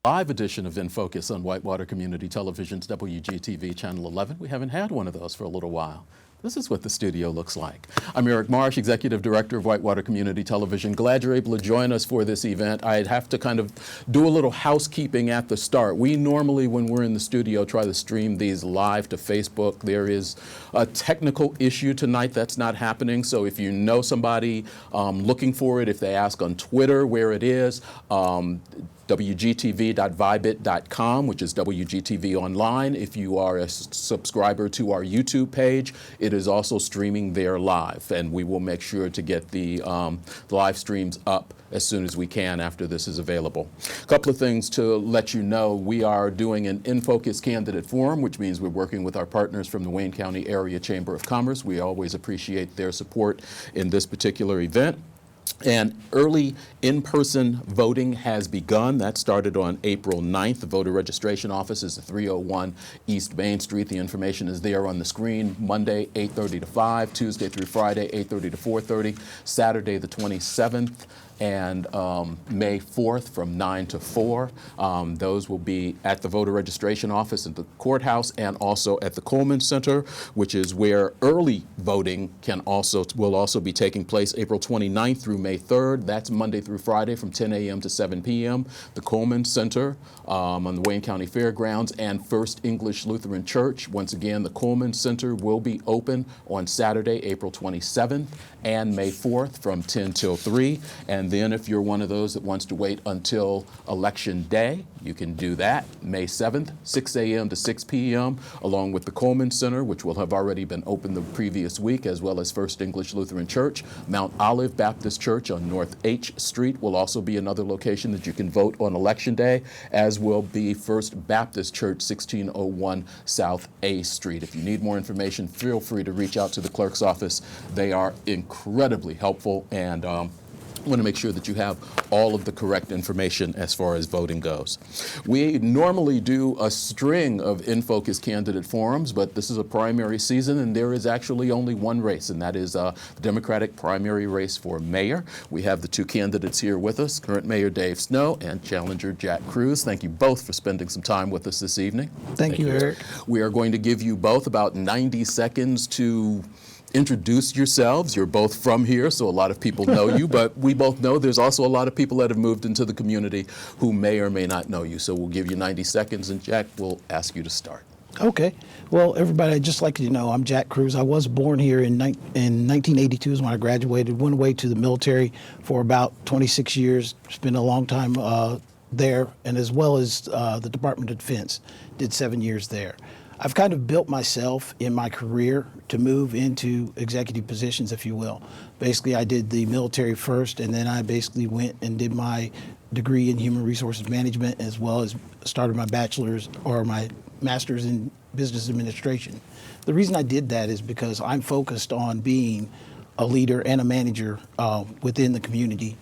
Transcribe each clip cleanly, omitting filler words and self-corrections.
Live edition of In Focus on Whitewater Community Television's WGTV Channel 11. We haven't had one of those for a little while. This is what the studio looks like. I'm Eric Marsh, Executive Director of Whitewater Community Television. Glad you're able to join us for this event. I'd have to kind of do a little housekeeping at the start. We normally, when we're in the studio, try to stream these live to Facebook. There is a technical issue tonight that's not happening, so if you know somebody looking for it, if they ask on Twitter where it is, WGTV.vibit.com, which is WGTV Online. If you are a subscriber to our YouTube page, it is also streaming there live, and we will make sure to get the live streams up as soon as we can after this is available. A couple of things to let you know. We are doing an In Focus candidate forum, which means we're working with our partners from the Wayne County Area Chamber of Commerce. We always appreciate their support in this particular event. And early in-person voting has begun. That started on April 9th. The voter registration office is at 301 East Main Street. The information is there on the screen. Monday, 8:30 to 5, Tuesday through Friday, 8:30 to 4:30, Saturday the 27th, and May 4th from 9 to 4. Those will be at the voter registration office at the courthouse and also at the Coleman Center, which is where early voting will also be taking place April 29th through May 3rd. That's Monday through Friday from 10 a.m. to 7 p.m. The Coleman Center on the Wayne County Fairgrounds and First English Lutheran Church. Once again, the Coleman Center will be open on Saturday, April 27th and May 4th from 10 till 3. And then if you're one of those that wants to wait until Election Day, you can do that. May 7th, 6 a.m. to 6 p.m., along with the Coleman Center, which will have already been open the previous week, as well as First English Lutheran Church. Mount Olive Baptist Church on North H Street will also be another location that you can vote on Election Day, as will be First Baptist Church, 1601 South A Street. If you need more information, feel free to reach out to the clerk's office. They are incredibly helpful, and want to make sure that you have all of the correct information as far as voting goes. We normally do a string of In Focus candidate forums, but this is a primary season and there is actually only one race, and that is the Democratic primary race for mayor. We have the two candidates here with us, current Mayor Dave Snow and challenger Jack Cruse. Thank you both for spending some time with us this evening. Thank you, Eric. We are going to give you both about 90 seconds to introduce yourselves. You're both from here, so a lot of people know you, but we both know there's also a lot of people that have moved into the community who may or may not know you. So we'll give you 90 seconds, and Jack, we'll ask you to start. Okay. Well, everybody, I'd just like you to know I'm Jack Cruse. I was born here in 1982 is when I graduated, went away to the military for about 26 years, spent a long time there, and as well as the Department of Defense, did 7 years there. I've kind of built myself in my career to move into executive positions, if you will. Basically, I did the military first, and then I basically went and did my degree in human resources management, as well as started my bachelor's or my master's in business administration. The reason I did that is because I'm focused on being a leader and a manager within the community.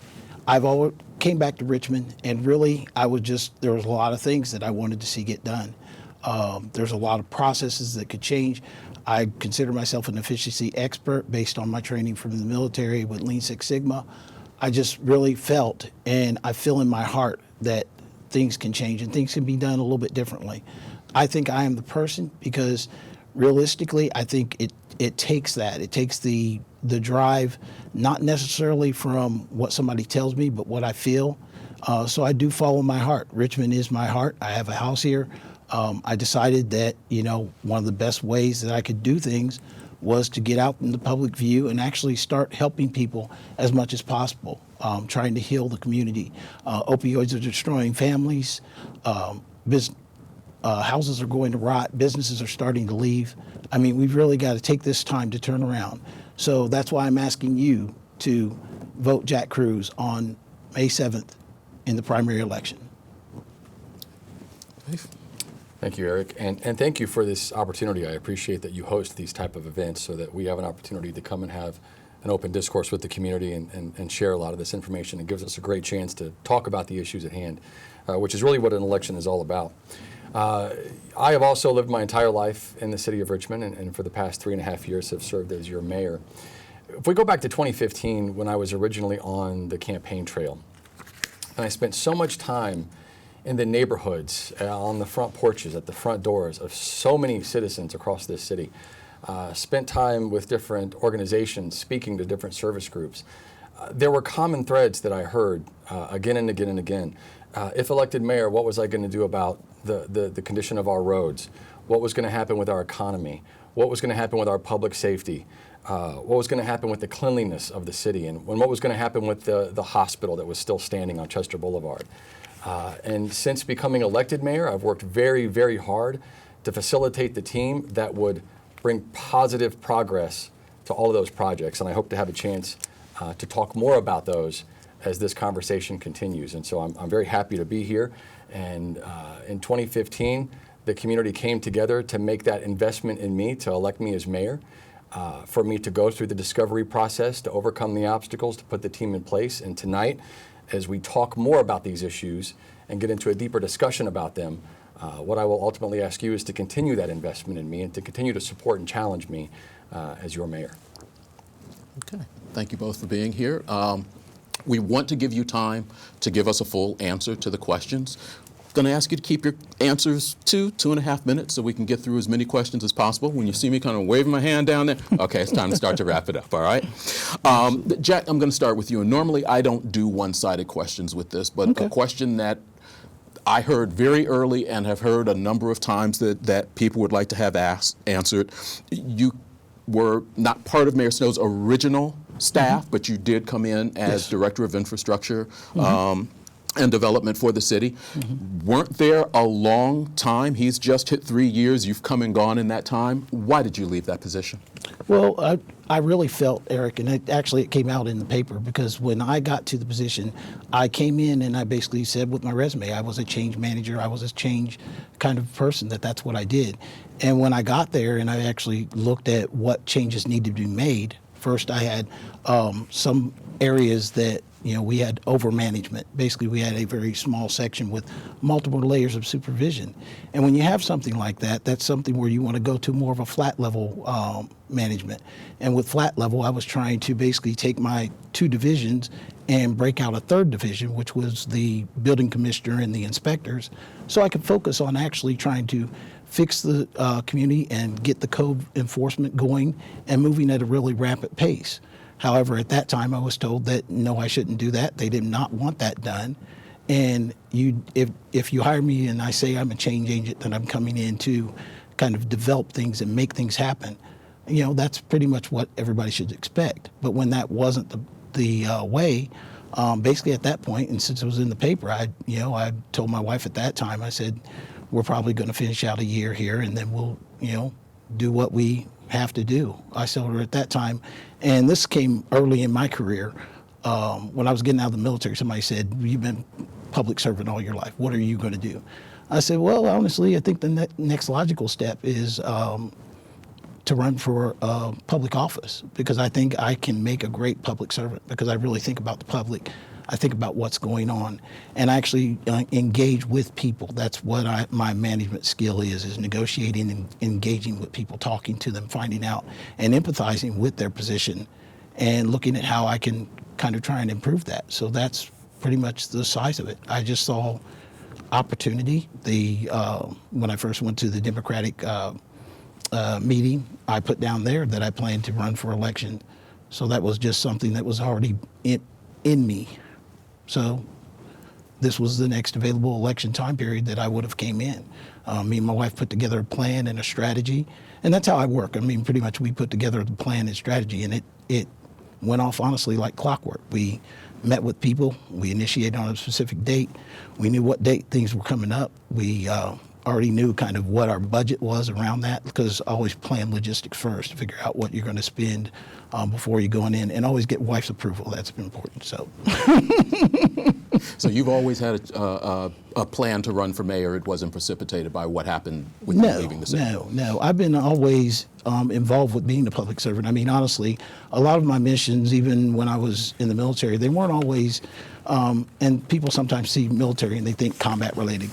I've always came back to Richmond, and really, there was a lot of things that I wanted to see get done. There's a lot of processes that could change. I consider myself an efficiency expert based on my training from the military with Lean Six Sigma. I just really felt, and I feel in my heart, that things can change and things can be done a little bit differently. I think I am the person because realistically, I think it takes that. It takes the drive, not necessarily from what somebody tells me, but what I feel. So I do follow my heart. Richmond is my heart. I have a house here. I decided that, one of the best ways that I could do things was to get out in the public view and actually start helping people as much as possible, trying to heal the community. Opioids are destroying families. Houses are going to rot. Businesses are starting to leave. I mean, we've really got to take this time to turn around. So that's why I'm asking you to vote Jack Cruse on May 7th in the primary election. Thank you, Eric, and thank you for this opportunity. I appreciate that you host these type of events so that we have an opportunity to come and have an open discourse with the community and share a lot of this information. It gives us a great chance to talk about the issues at hand, which is really what an election is all about. I have also lived my entire life in the city of Richmond, and for the past 3.5 years have served as your mayor. If we go back to 2015, when I was originally on the campaign trail, and I spent so much time in the neighborhoods, on the front porches, at the front doors of so many citizens across this city. Spent time with different organizations, speaking to different service groups. There were common threads that I heard again and again and again. If elected mayor, what was I going to do about the condition of our roads? What was going to happen with our economy? What was going to happen with our public safety? What was going to happen with the cleanliness of the city? And what was going to happen with the hospital that was still standing on Chester Boulevard? And since becoming elected mayor, I've worked very, very hard to facilitate the team that would bring positive progress to all of those projects. And I hope to have a chance to talk more about those as this conversation continues. And so I'm very happy to be here. And in 2015, the community came together to make that investment in me, to elect me as mayor, for me to go through the discovery process, to overcome the obstacles, to put the team in place. And tonight, as we talk more about these issues and get into a deeper discussion about them, what I will ultimately ask you is to continue that investment in me and to continue to support and challenge me as your mayor. Okay. Thank you both for being here. We want to give you time to give us a full answer to the questions. Going to ask you to keep your answers to 2.5 minutes so we can get through as many questions as possible. When you see me kind of waving my hand down there, okay, it's time to start to wrap it up, all right? Jack, I'm going to start with you. And normally I don't do one-sided questions with this, but Okay. a question that I heard very early and have heard a number of times that people would like to have answered. You were not part of Mayor Snow's original staff, but you did come in as Yes. Director of Infrastructure and Development for the city. Weren't there a long time? He's just hit 3 years. You've come and gone in that time. Why did you leave that position? Well, I really felt, Eric, and it came out in the paper, because when I got to the position, I came in and I basically said with my resume, I was a change manager, I was a change kind of person, that's what I did. And when I got there and I actually looked at what changes needed to be made, first I had some areas that, we had over management. Basically, we had a very small section with multiple layers of supervision. And when you have something like that, that's something where you want to go to more of a flat level management. And with flat level, I was trying to basically take my 2 divisions and break out a 3rd division, which was the building commissioner and the inspectors, so I could focus on actually trying to fix the community and get the code enforcement going and moving at a really rapid pace. However, at that time, I was told that no, I shouldn't do that. They did not want that done. And if you hire me and I say I'm a change agent, that I'm coming in to kind of develop things and make things happen, that's pretty much what everybody should expect. But when that wasn't the way, basically at that point, and since it was in the paper, I told my wife at that time, I said, we're probably going to finish out a year here, and then we'll, do what we have to do. I told her at that time, and this came early in my career. When I was getting out of the military, somebody said, you've been public servant all your life. What are you going to do? I said, well, honestly, I think the next logical step is to run for public office, because I think I can make a great public servant, because I really think about the public. I think about what's going on, and I actually engage with people. That's what my management skill is negotiating and engaging with people, talking to them, finding out and empathizing with their position and looking at how I can kind of try and improve that. So that's pretty much the size of it. I just saw opportunity. When I first went to the Democratic meeting, I put down there that I planned to run for election. So that was just something that was already in me. So this was the next available election time period that I would have came in. Me and my wife put together a plan and a strategy, and that's how I work. I mean, pretty much we put together the plan and strategy, and it went off honestly like clockwork. We met with people, we initiated on a specific date, we knew what date things were coming up. We already knew kind of what our budget was around that, because I always plan logistics first to figure out what you're going to spend before you're going in, and always get wife's approval. That's important. So you've always had a plan to run for mayor. It wasn't precipitated by what happened with you leaving the city. No. I've been always involved with being a public servant. I mean, honestly, a lot of my missions, even when I was in the military, they weren't always, and people sometimes see military and they think combat related.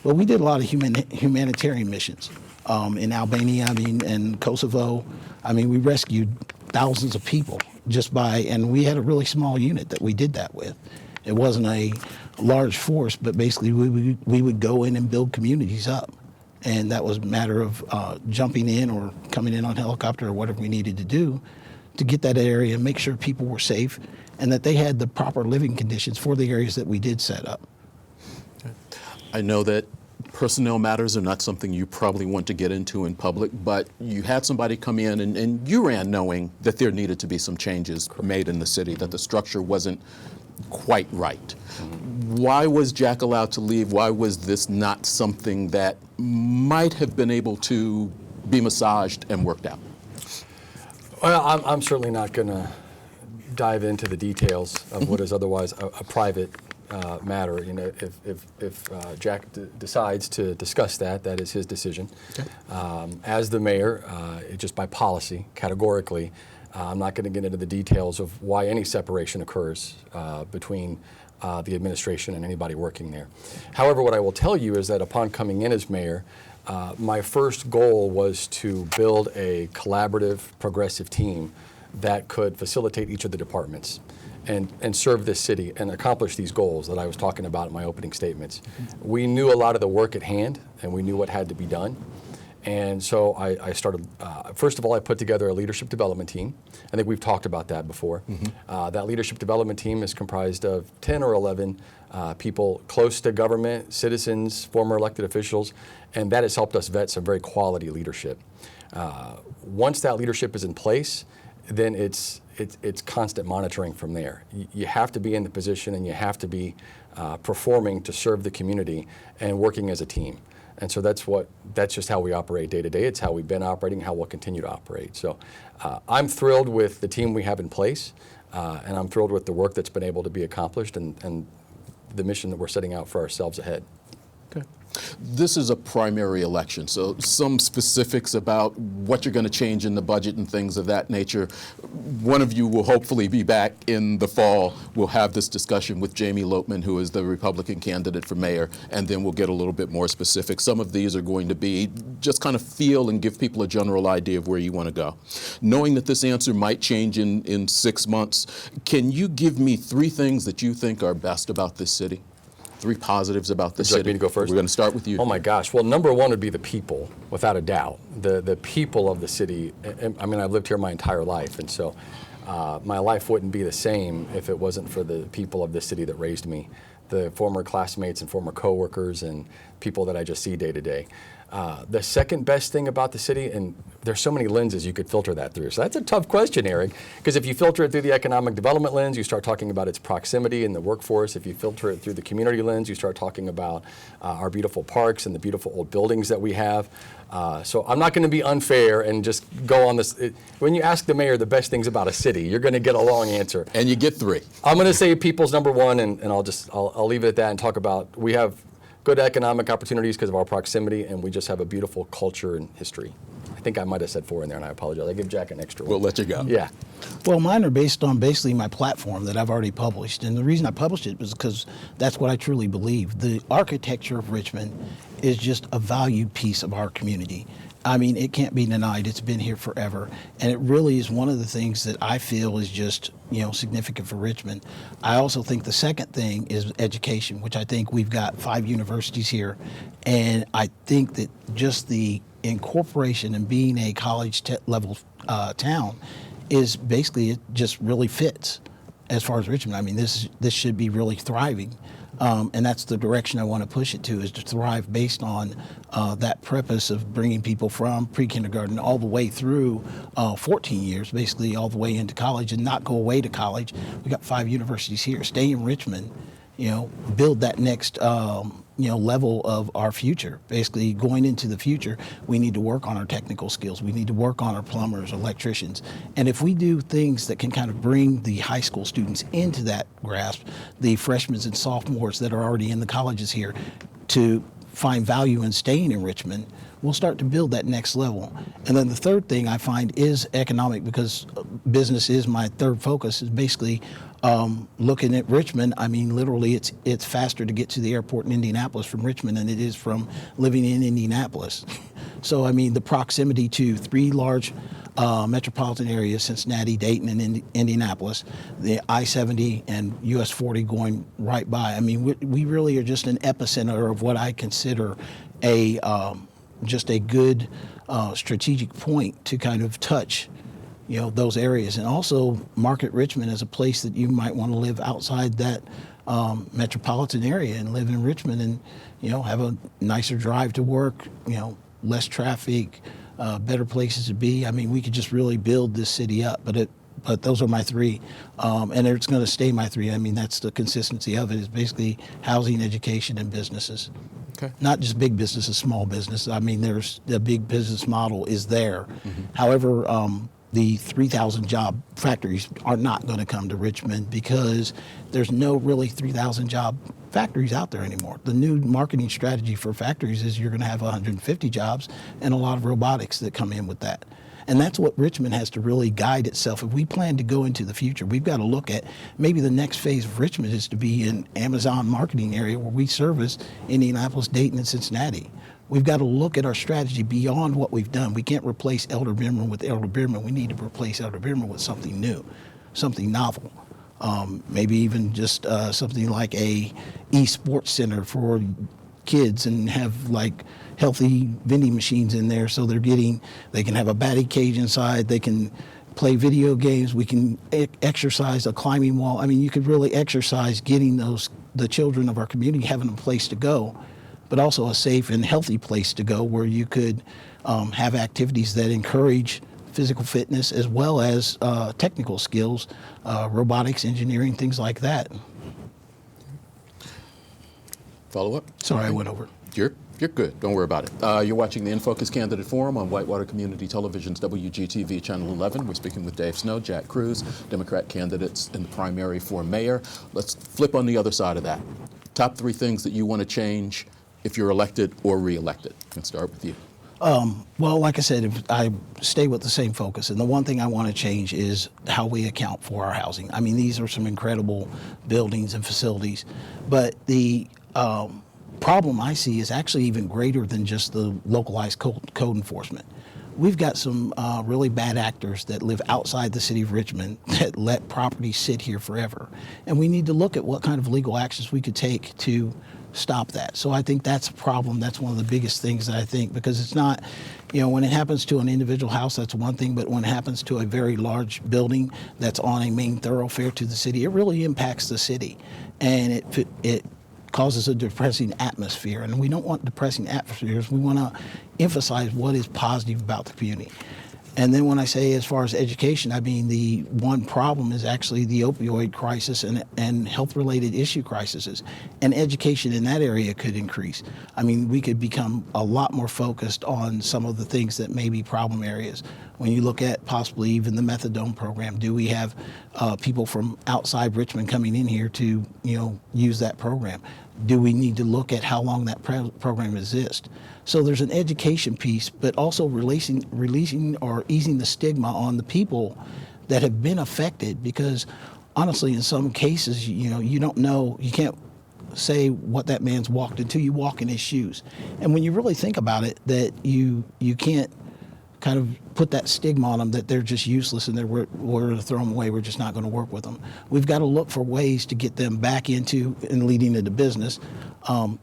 But we did a lot of humanitarian missions in Albania, and Kosovo. We rescued thousands of people and we had a really small unit that we did that with. It wasn't a large force, but basically we would go in and build communities up. And that was a matter of jumping in or coming in on helicopter or whatever we needed to do to get that area and make sure people were safe and that they had the proper living conditions for the areas that we did set up. I know that personnel matters are not something you probably want to get into in public, but you had somebody come in and you ran knowing that there needed to be some changes made in the city, that the structure wasn't quite right. Why was Jack allowed to leave? Why was this not something that might have been able to be massaged and worked out? Well, I'm certainly not going to dive into the details of what is otherwise a private matter. You know, if Jack decides to discuss that, that is his decision. Okay. As the mayor, just by policy, categorically, I'm not going to get into the details of why any separation occurs between the administration and anybody working there. However, what I will tell you is that upon coming in as mayor, my first goal was to build a collaborative, progressive team that could facilitate each of the departments and serve this city and accomplish these goals that I was talking about in my opening statements. Mm-hmm. We knew a lot of the work at hand, and we knew what had to be done. And so I started, first of all, I put together a leadership development team. I think we've talked about that before. Mm-hmm. That leadership development team is comprised of 10 or 11 people close to government, citizens, former elected officials, and that has helped us vet some very quality leadership. Once that leadership is in place, then it's constant monitoring from there. You have to be in the position and you have to be performing to serve the community and working as a team. And so that's just how we operate day to day. It's how we've been operating, how we'll continue to operate. So I'm thrilled with the team we have in place, and I'm thrilled with the work that's been able to be accomplished and the mission that we're setting out for ourselves ahead. Okay. This is a primary election, so some specifics about what you're going to change in the budget and things of that nature. One of you will hopefully be back in the fall. We'll have this discussion with Jamie Lopeman, who is the Republican candidate for mayor, and then we'll get a little bit more specific. Some of these are going to be just kind of feel and give people a general idea of where you want to go. Knowing that this answer might change in 6 months, can you give me 3 things that you think are best about this city? 3 positives about the city. Would you like me to go first? We're going to start with you. Oh my gosh. Well, number one would be the people, without a doubt. The people of the city. I mean, I've lived here my entire life, and so my life wouldn't be the same if it wasn't for the people of the city that raised me, the former classmates and former coworkers and people that I just see day to day. The second best thing about the city, and there's so many lenses you could filter that through. So that's a tough question, Eric, because if you filter it through the economic development lens, you start talking about its proximity in the workforce. If you filter it through the community lens, you start talking about our beautiful parks and the beautiful old buildings that we have. So I'm not going to be unfair and just go on this. When you ask the mayor the best things about a city, you're going to get a long answer. And you get 3. I'm going to say people's number one, and I'll leave it at that and talk about we have good economic opportunities because of our proximity, and we just have a beautiful culture and history. I think I might have said 4 in there, and I apologize. I give Jack an extra one. We'll let you go. Yeah. Well, mine are based on basically my platform that I've already published. And the reason I published it was because that's what I truly believe. The architecture of Richmond is just a valued piece of our community. I mean, it can't be denied. It's been here forever. And it really is one of the things that I feel is just, significant for Richmond. I also think the second thing is education, which I think we've got 5 universities here. And I think that just the incorporation and being a college level town is basically, it just really fits as far as Richmond. I mean, this should be really thriving. And that's the direction I want to push it to, is to thrive based on that purpose of bringing people from pre-kindergarten all the way through 14 years, basically all the way into college, and not go away to college. We got 5 universities here. Stay in Richmond, build that next level of our future. Basically, going into the future, we need to work on our technical skills. We need to work on our plumbers, electricians. And if we do things that can kind of bring the high school students into that grasp, the freshmen and sophomores that are already in the colleges here, to find value in staying in Richmond, we'll start to build that next level. And then the third thing I find is economic, because business is my third focus, is basically looking at Richmond. I mean, literally, it's faster to get to the airport in Indianapolis from Richmond than it is from living in Indianapolis. So, I mean, the proximity to 3 large metropolitan area, Cincinnati, Dayton, and Indianapolis, the I-70 and US 40 going right by. I mean, we really are just an epicenter of what I consider just a good strategic point to kind of touch, those areas, and also market Richmond as a place that you might want to live outside that metropolitan area and live in Richmond and, have a nicer drive to work, less traffic, better places to be. I mean, we could just really build this city up, but those are my three, and it's going to stay my three. I mean, that's the consistency of it, is basically housing, education, and businesses. Okay. Not just big businesses, small business. I mean, there's the big business model is there. However, the 3,000 job factories are not going to come to Richmond because there's no really 3,000 job factories out there anymore. The new marketing strategy for factories is you're going to have 150 jobs and a lot of robotics that come in with that. And that's what Richmond has to really guide itself. If we plan to go into the future, we've got to look at maybe the next phase of Richmond is to be an Amazon marketing area where we service Indianapolis, Dayton, and Cincinnati. We've got to look at our strategy beyond what we've done. We can't replace Elder Beerman with Elder Beerman. We need to replace Elder Beerman with something new, something novel. Maybe even just something like a e-sports center for kids and have like healthy vending machines in there so they can have a batting cage inside, they can play video games, we can exercise a climbing wall. I mean, you could really exercise getting the children of our community having a place to go, but also a safe and healthy place to go where you could have activities that encourage physical fitness as well as technical skills, robotics, engineering, things like that. Follow up? Sorry, I went over. You're good. Don't worry about it. You're watching the InFocus Candidate Forum on Whitewater Community Television's WGTV Channel 11. We're speaking with Dave Snow, Jack Cruse, Democrat candidates in the primary for mayor. Let's flip on the other side of that. Top 3 things that you want to change if you're elected or re-elected. Let's start with you. Well, like I said, if I stay with the same focus. And the one thing I want to change is how we account for our housing. I mean, these are some incredible buildings and facilities, but the problem I see is actually even greater than just the localized code enforcement. We've got some really bad actors that live outside the city of Richmond that let property sit here forever. And we need to look at what kind of legal actions we could take to stop that. So I think that's a problem. That's one of the biggest things that I think, because it's not, when it happens to an individual house, that's one thing, but when it happens to a very large building that's on a main thoroughfare to the city, it really impacts the city. And it causes a depressing atmosphere, and we don't want depressing atmospheres. We want to emphasize what is positive about the community. And then when I say as far as education, I mean the one problem is actually the opioid crisis and health-related issue crises. And education in that area could increase. I mean, we could become a lot more focused on some of the things that may be problem areas. When you look at possibly even the methadone program, do we have people from outside Richmond coming in here to use that program? Do we need to look at how long that program exists? So there's an education piece, but also releasing or easing the stigma on the people that have been affected, because honestly, in some cases, you don't know, you can't say what that man's walked into. You walk in his shoes. And when you really think about it, that you can't kind of put that stigma on them that they're just useless and we're going to throw them away, we're just not going to work with them. We've got to look for ways to get them back into and leading into business,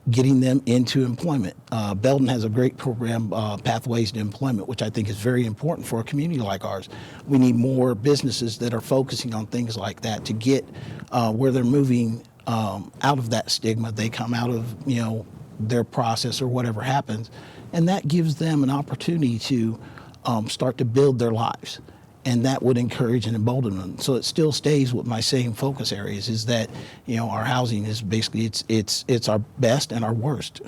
getting them into employment. Belden has a great program, Pathways to Employment, which I think is very important for a community like ours. We need more businesses that are focusing on things like that to get where they're moving out of that stigma. They come out of their process or whatever happens, and that gives them an opportunity to start to build their lives, and that would encourage and embolden them. So it still stays with my same focus areas, is that our housing is basically it's our best and our worst.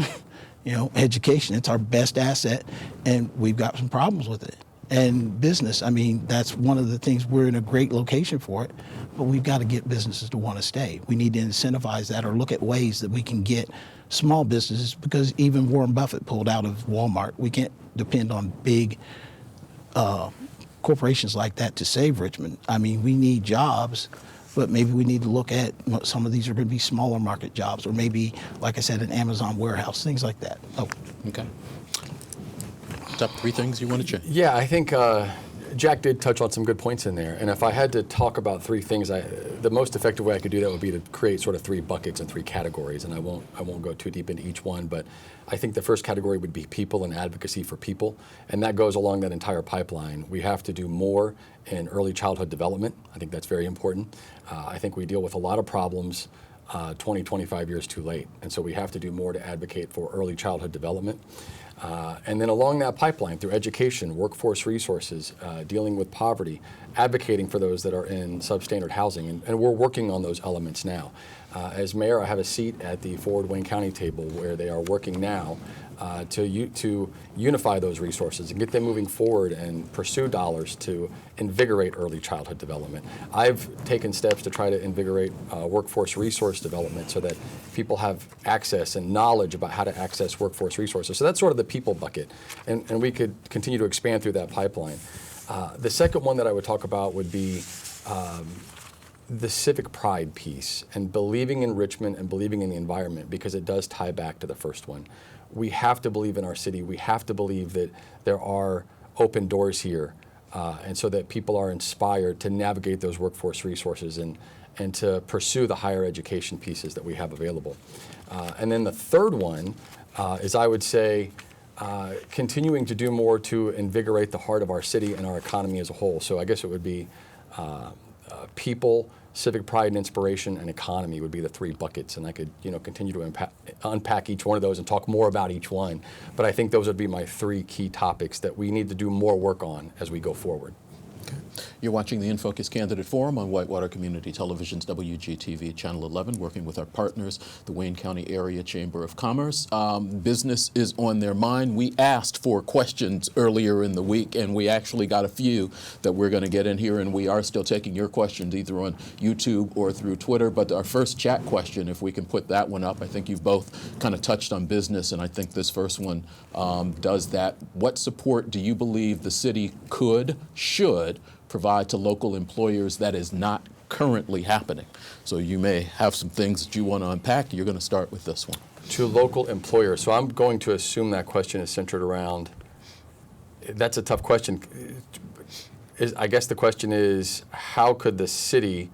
Education, it's our best asset, and we've got some problems with it. And business, I mean, that's one of the things. We're in a great location for it, but we've got to get businesses to want to stay. We need to incentivize that or look at ways that we can get small businesses, because even Warren Buffett pulled out of Walmart. We can't depend on big corporations like that to save Richmond. I mean, we need jobs, but maybe we need to look at some of these are going to be smaller market jobs, or maybe, like I said, an Amazon warehouse, things like that. Oh. Okay. Top 3 things you want to change? Yeah, I think Jack did touch on some good points in there, and if I had to talk about three things, the most effective way I could do that would be to create sort of three buckets and three categories, and I won't go too deep into each one, but I think the first category would be people and advocacy for people, and that goes along that entire pipeline. We have to do more in early childhood development. I think that's very important. I think we deal with a lot of problems 20, 25 years too late, and so we have to do more to advocate for early childhood development. And then along that pipeline, through education, workforce resources, dealing with poverty, advocating for those that are in substandard housing, and we're working on those elements now. As mayor, I have a seat at the Forward Wayne County table where they are working now to unify those resources and get them moving forward and pursue dollars to invigorate early childhood development. I've taken steps to try to invigorate workforce resource development so that people have access and knowledge about how to access workforce resources. So that's sort of the people bucket, and we could continue to expand through that pipeline. The second one that I would talk about would be the civic pride piece and believing in Richmond and believing in the environment, because it does tie back to the first one. We have to believe in our city. We have to believe that there are open doors here, and so that people are inspired to navigate those workforce resources and to pursue the higher education pieces that we have available. And then the third one is, I would say, continuing to do more to invigorate the heart of our city and our economy as a whole. So I guess it would be people, civic pride and inspiration, and economy would be the three buckets, and I could continue to unpack each one of those and talk more about each one. But I think those would be my three key topics that we need to do more work on as we go forward. Okay. You're watching the InFocus Candidate Forum on Whitewater Community Television's WGTV Channel 11, working with our partners, the Wayne County Area Chamber of Commerce. Business is on their mind. We asked for questions earlier in the week, and we actually got a few that we're going to get in here, and we are still taking your questions either on YouTube or through Twitter. But our first chat question, if we can put that one up, I think you've both kind of touched on business, and I think this first one does that. What support do you believe the city should provide to local employers that is not currently happening? So you may have some things that you want to unpack. You're going to start with this one. To local employers. So I'm going to assume that question is centered around, that's a tough question. I guess the question is, how could the city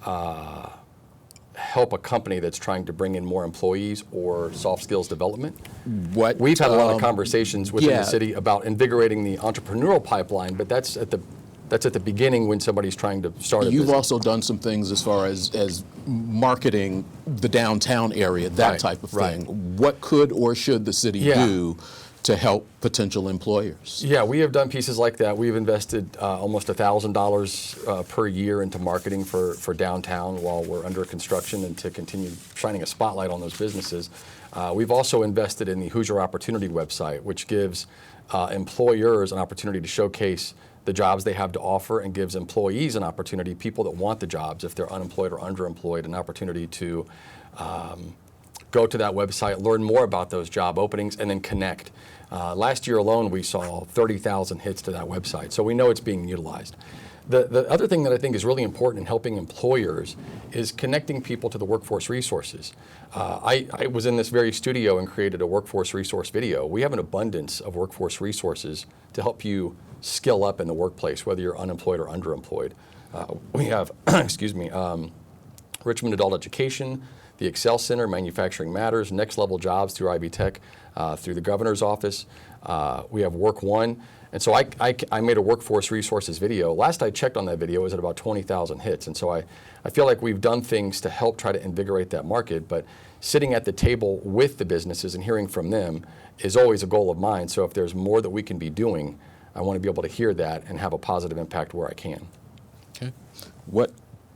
help a company that's trying to bring in more employees or soft skills development? We've had a lot of conversations within the city about invigorating the entrepreneurial pipeline, but that's at the beginning when somebody's trying to start a business. You've also done some things as far as marketing the downtown area, that type of thing. What could or should the city do to help potential employers? Yeah, we have done pieces like that. We've invested almost $1,000 per year into marketing for downtown while we're under construction, and to continue shining a spotlight on those businesses. We've also invested in the Hoosier Opportunity website, which gives employers an opportunity to showcase the jobs they have to offer, and gives employees an opportunity, people that want the jobs, if they're unemployed or underemployed, an opportunity to go to that website, learn more about those job openings, and then connect. Last year alone, we saw 30,000 hits to that website, so we know it's being utilized. The other thing that I think is really important in helping employers is connecting people to the workforce resources. I was in this very studio and created a workforce resource video. We have an abundance of workforce resources to help you skill up in the workplace, whether you're unemployed or underemployed. We have, Richmond Adult Education, the Excel Center, Manufacturing Matters, Next Level Jobs through Ivy Tech, through the governor's office. We have Work One. And so I made a workforce resources video. Last I checked on that video, it was at about 20,000 hits. And so I feel like we've done things to help try to invigorate that market, but sitting at the table with the businesses and hearing from them is always a goal of mine. So if there's more that we can be doing, I want to be able to hear that and have a positive impact where I can. Okay. What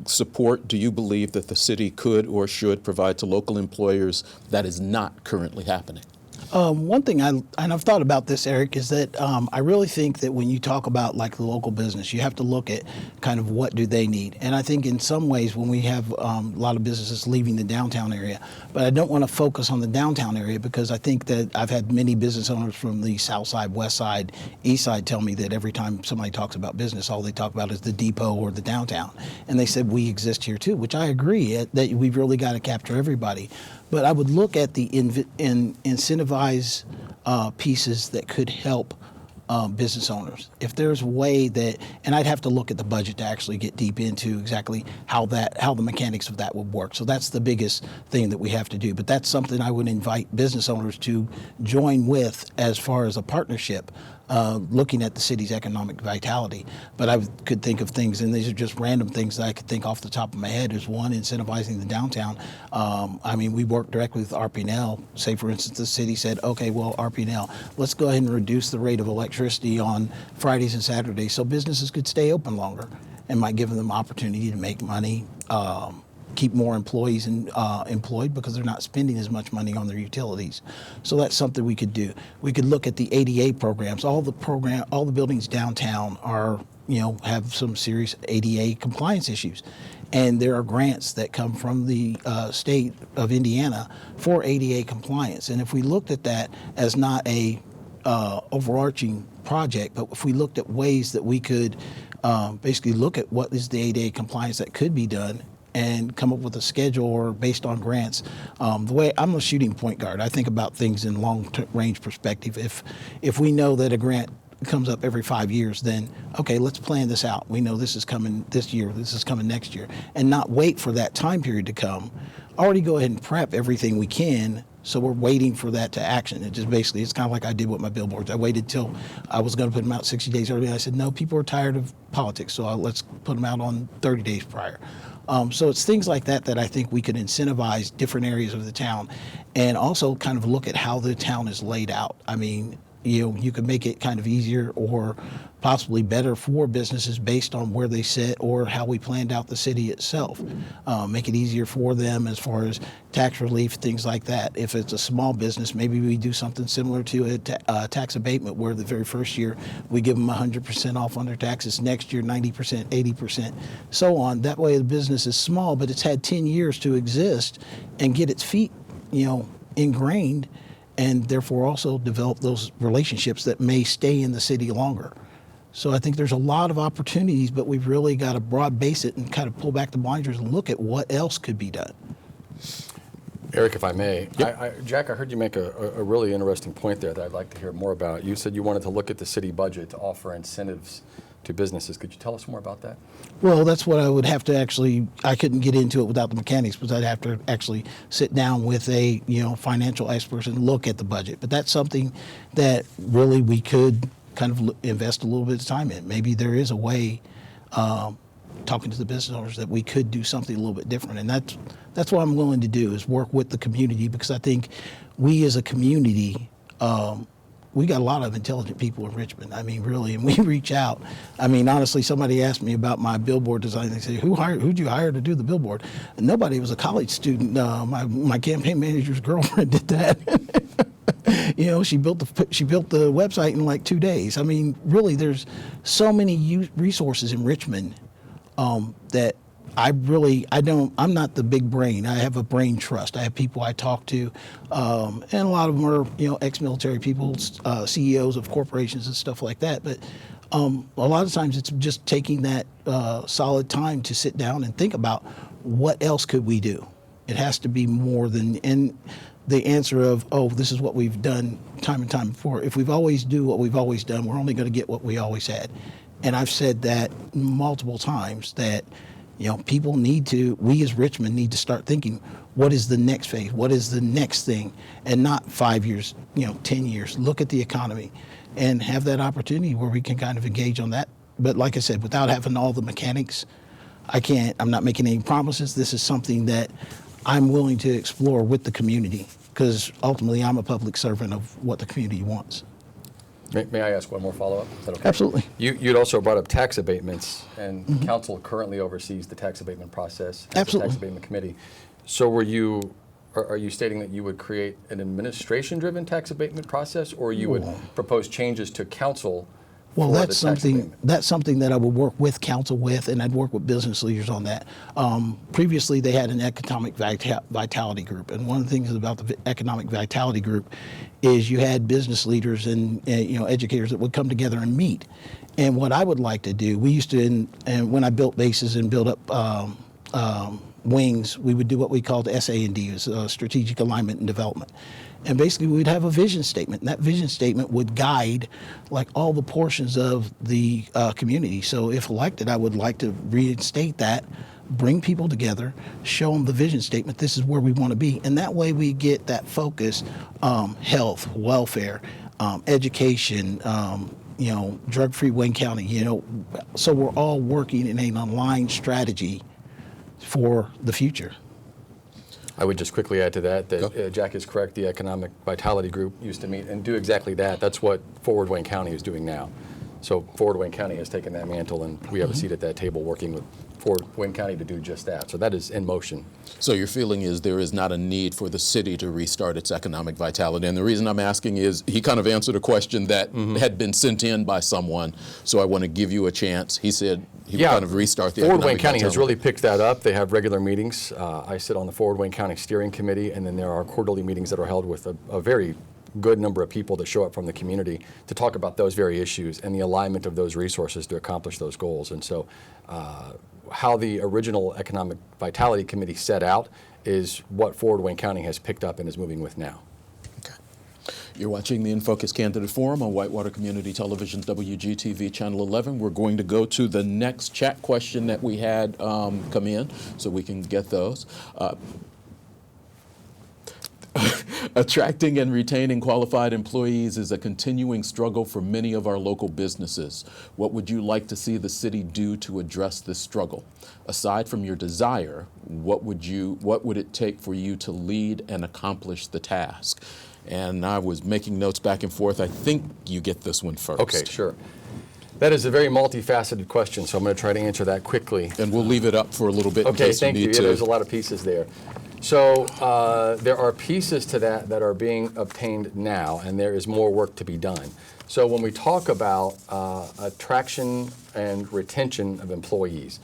support do you believe that the city could or should provide to local employers that is not currently happening? One thing, and I've thought about this, Eric, is that I really think that when you talk about like the local business, you have to look at kind of what do they need. And I think in some ways when we have a lot of businesses leaving the downtown area, but I don't want to focus on the downtown area, because I think that I've had many business owners from the south side, west side, east side tell me that every time somebody talks about business, all they talk about is the depot or the downtown. And they said, we exist here too, which I agree that we've really got to capture everybody. But I would look at the incentivize pieces that could help business owners. If there's a way that, and I'd have to look at the budget to actually get deep into exactly how the mechanics of that would work. So that's the biggest thing that we have to do. But that's something I would invite business owners to join with as far as a partnership, looking at the city's economic vitality. But I could think of things, and these are just random things that I could think off the top of my head. Is one, incentivizing the downtown. We work directly with RP&L. Say, for instance, the city said, okay, well, RP&L, let's go ahead and reduce the rate of electricity on Fridays and Saturdays so businesses could stay open longer, and might give them opportunity to make money, keep more employees employed because they're not spending as much money on their utilities. So that's something we could do. We could look at the ADA programs. All the buildings downtown are, have some serious ADA compliance issues. And there are grants that come from the state of Indiana for ADA compliance. And if we looked at that as not a overarching project, but if we looked at ways that we could basically look at what is the ADA compliance that could be done and come up with a schedule or based on grants. The way I'm a shooting point guard, I think about things in long-range perspective. If we know that a grant comes up every 5 years, then okay, let's plan this out. We know this is coming this year, this is coming next year, and not wait for that time period to come. Already go ahead and prep everything we can, so we're waiting for that to action. It just basically, it's kind of like I did with my billboards. I waited till I was going to put them out 60 days early. And I said, no, people are tired of politics, so let's put them out on 30 days prior. So it's things like that that I think we could incentivize different areas of the town, and also kind of look at how the town is laid out. You could make it kind of easier or possibly better for businesses based on where they sit or how we planned out the city itself. Make it easier for them as far as tax relief, things like that. If it's a small business, maybe we do something similar to a tax abatement where the very first year we give them 100% off on their taxes, next year 90%, 80%, so on. That way the business is small, but it's had 10 years to exist and get its feet, ingrained, and therefore also develop those relationships that may stay in the city longer. So I think there's a lot of opportunities, but we've really got to broad base it and kind of pull back the blinders and look at what else could be done. Eric, if I may, Yep. Jack, I heard you make a really interesting point there that I'd like to hear more about. You said you wanted to look at the city budget to offer incentives to businesses. Could you tell us more about that? Well, that's what I would have to I couldn't get into it without the mechanics, because I'd have to actually sit down with a, financial expert and look at the budget. But that's something that really we could kind of invest a little bit of time in. Maybe there is a way, talking to the business owners, that we could do something a little bit different. And that's what I'm willing to do, is work with the community, because I think we as a community, we got a lot of intelligent people in Richmond. Really, and we reach out. Honestly, somebody asked me about my billboard design. They say, who'd you hire to do the billboard? And nobody. It was a college student. My campaign manager's girlfriend did that. She built the website in like 2 days. Really, there's so many resources in Richmond that I'm not the big brain. I have a brain trust. I have people I talk to, and a lot of them are, ex-military people, CEOs of corporations and stuff like that. But a lot of times it's just taking that solid time to sit down and think about what else could we do. It has to be more than the answer of, this is what we've done time and time before. If we've always do what we've always done, we're only going to get what we always had. And I've said that multiple times, that we as Richmond need to start thinking, what is the next phase? What is the next thing? And not 5 years, 10 years. Look at the economy and have that opportunity where we can kind of engage on that. But like I said, without having all the mechanics, I'm not making any promises. This is something that I'm willing to explore with the community, because ultimately I'm a public servant of what the community wants. May I ask one more follow-up? Is that okay? Absolutely. You'd also brought up tax abatements, and council currently oversees the tax abatement process. Absolutely. The tax abatement committee. So are you stating that you would create an administration-driven tax abatement process, or you would propose changes to council? Well, that's something that I would work with council with, and I'd work with business leaders on that. Previously, they had an economic vitality group, and one of the things about the economic vitality group is you had business leaders and educators that would come together and meet. And what I would like to do, we used to, and when I built bases and built up wings, we would do what we called S&D, Strategic Alignment and Development. And basically we'd have a vision statement, and that vision statement would guide like all the portions of the community. So if elected, I would like to reinstate that, bring people together, show them the vision statement, this is where we want to be. And that way we get that focus, health, welfare, education, drug-free Wayne County, so we're all working in an aligned strategy for the future. I would just quickly add to that Jack is correct. The Economic Vitality Group used to meet and do exactly that. That's what Forward Wayne County is doing now. So Forward Wayne County has taken that mantle, and we have a seat at that table working with Forward Wayne County to do just that. So that is in motion. So your feeling is there is not a need for the city to restart its economic vitality. And the reason I'm asking is he kind of answered a question that had been sent in by someone. So I want to give you a chance. He said he would kind of restart the Forward economic Wayne County vitality. has really picked that up. They have regular meetings. I sit on the Forward Wayne County Steering Committee, and then there are quarterly meetings that are held with a very good number of people that show up from the community to talk about those very issues and the alignment of those resources to accomplish those goals. And so how the original Economic Vitality Committee set out is what Forward Wayne County has picked up and is moving with now. Okay. You're watching the In Focus Candidate Forum on Whitewater Community Television's WGTV Channel 11. We're going to go to the next chat question that we had come in so we can get those. Attracting and retaining qualified employees is a continuing struggle for many of our local businesses. What would you like to see the city do to address this struggle? Aside from your desire, what would it take for you to lead and accomplish the task? And I was making notes back and forth. I think you get this one first. Okay, sure. That is a very multifaceted question, so I'm going to try to answer that quickly. And we'll leave it up for a little bit in Okay, case thank you you. need Yeah, to. there's a lot of pieces there. So there are pieces to that are being obtained now, and there is more work to be done. So when we talk about attraction and retention of employees,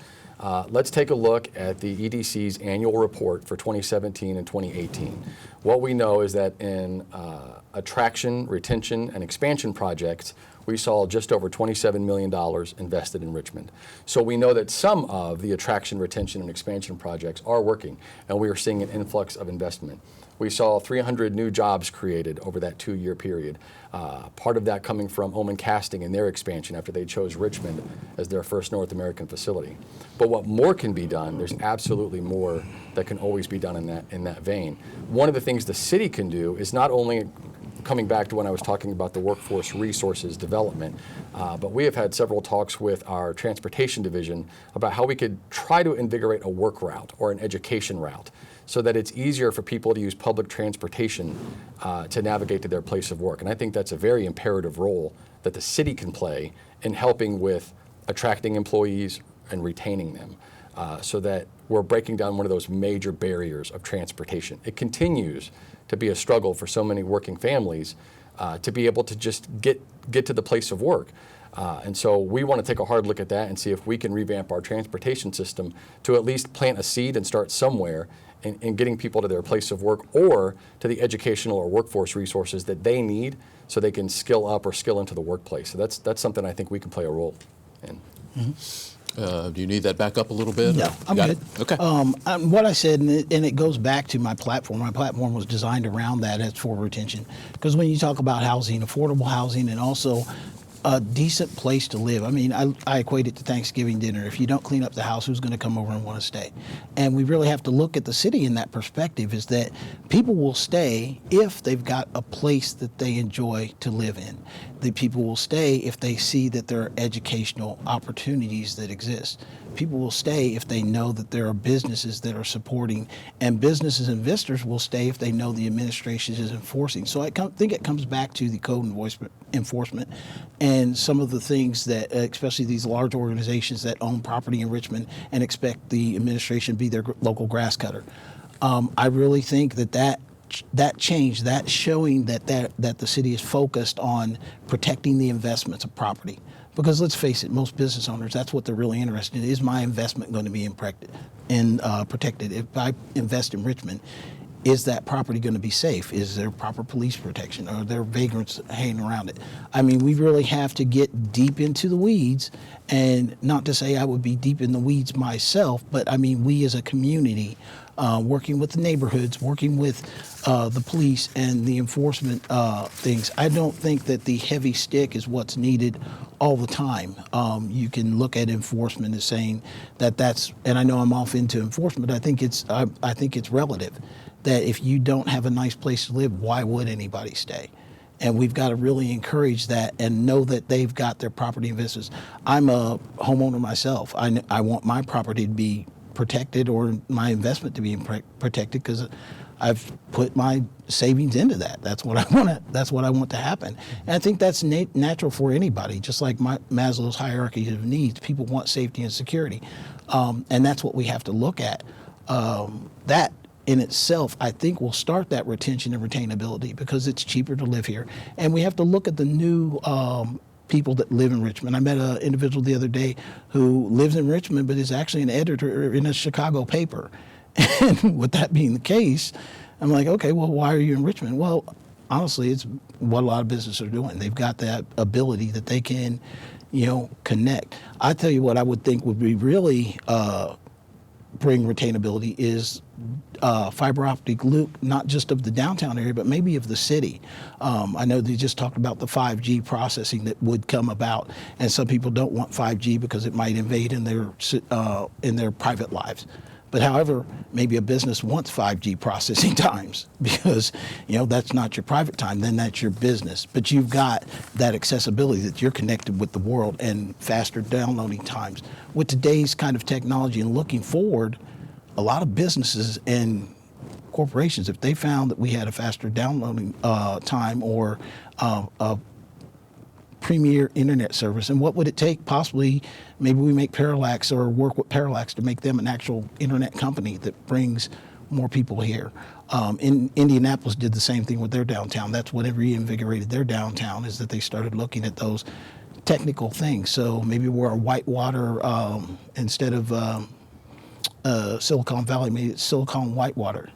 let's take a look at the EDC's annual report for 2017 and 2018. What we know is that in attraction, retention, and expansion projects, we saw just over $27 million invested in Richmond. So we know that some of the attraction, retention, and expansion projects are working, and we are seeing an influx of investment. We saw 300 new jobs created over that 2-year period. Part of that coming from Oman Casting and their expansion after they chose Richmond as their first North American facility. But what more can be done, there's absolutely more that can always be done in that vein. One of the things the city can do is not only coming back to when I was talking about the workforce resources development, but we have had several talks with our transportation division about how we could try to invigorate a work route or an education route so that it's easier for people to use public transportation to navigate to their place of work. And I think that's a very imperative role that the city can play in helping with attracting employees and retaining them so that we're breaking down one of those major barriers of transportation. It continues to be a struggle for so many working families to be able to just get to the place of work. And so we want to take a hard look at that and see if we can revamp our transportation system to at least plant a seed and start somewhere in getting people to their place of work or to the educational or workforce resources that they need so they can skill up or skill into the workplace. So that's something I think we can play a role in. Mm-hmm. Do you need that back up a little bit? No, I'm good. Okay. What I said, and it goes back to my platform was designed around that as for retention. Because when you talk about housing, affordable housing, and also a decent place to live. I mean, I equate it to Thanksgiving dinner. If you don't clean up the house, who's going to come over and want to stay? And we really have to look at the city in that perspective, is that people will stay if they've got a place that they enjoy to live in. The people will stay if they see that there are educational opportunities that exist. People will stay if they know that there are businesses that are supporting, and businesses and visitors will stay if they know the administration is enforcing. So I think it comes back to the code enforcement and some of the things that, especially these large organizations that own property in Richmond and expect the administration to be their local grass cutter. I really think that change, that showing that the city is focused on protecting the investments of property. Because let's face it, most business owners, that's what they're really interested in. Is my investment going to be protected? If I invest in Richmond, is that property going to be safe? Is there proper police protection? Are there vagrants hanging around it? I mean, we really have to get deep into the weeds, and not to say I would be deep in the weeds myself, but I mean, we as a community, working with the neighborhoods, working with the police and the enforcement things. I don't think that the heavy stick is what's needed all the time. You can look at enforcement as saying that's, and I know I'm off into enforcement, but I think it's relative. That if you don't have a nice place to live, why would anybody stay? And we've got to really encourage that and know that they've got their property investors. I'm a homeowner myself. I want my property to be protected, or my investment to be protected, because I've put my savings into that. That's what I want. That's what I want to happen. And I think that's natural for anybody. Just like Maslow's hierarchy of needs, people want safety and security, and that's what we have to look at. That in itself, I think, will start that retention and retainability, because it's cheaper to live here. And we have to look at the new people that live in Richmond. I met an individual the other day who lives in Richmond, but is actually an editor in a Chicago paper. And with that being the case, I'm like, okay, well, why are you in Richmond? Well, honestly, it's what a lot of businesses are doing. They've got that ability that they can, connect. I tell you what I would think would be really bring retainability is fiber optic loop, not just of the downtown area, but maybe of the city. I know they just talked about the 5G processing that would come about, and some people don't want 5G because it might invade in their private lives. But however, maybe a business wants 5G processing times because, that's not your private time, then that's your business. But you've got that accessibility that you're connected with the world and faster downloading times. With today's kind of technology and looking forward, a lot of businesses and corporations, if they found that we had a faster downloading time or a premier internet service, and what would it take? Possibly, maybe we make Parallax or work with Parallax to make them an actual internet company that brings more people here. In Indianapolis did the same thing with their downtown. That's what reinvigorated their downtown, is that they started looking at those technical things. So maybe we're a whitewater instead of Silicon Valley, maybe it's Silicon Whitewater.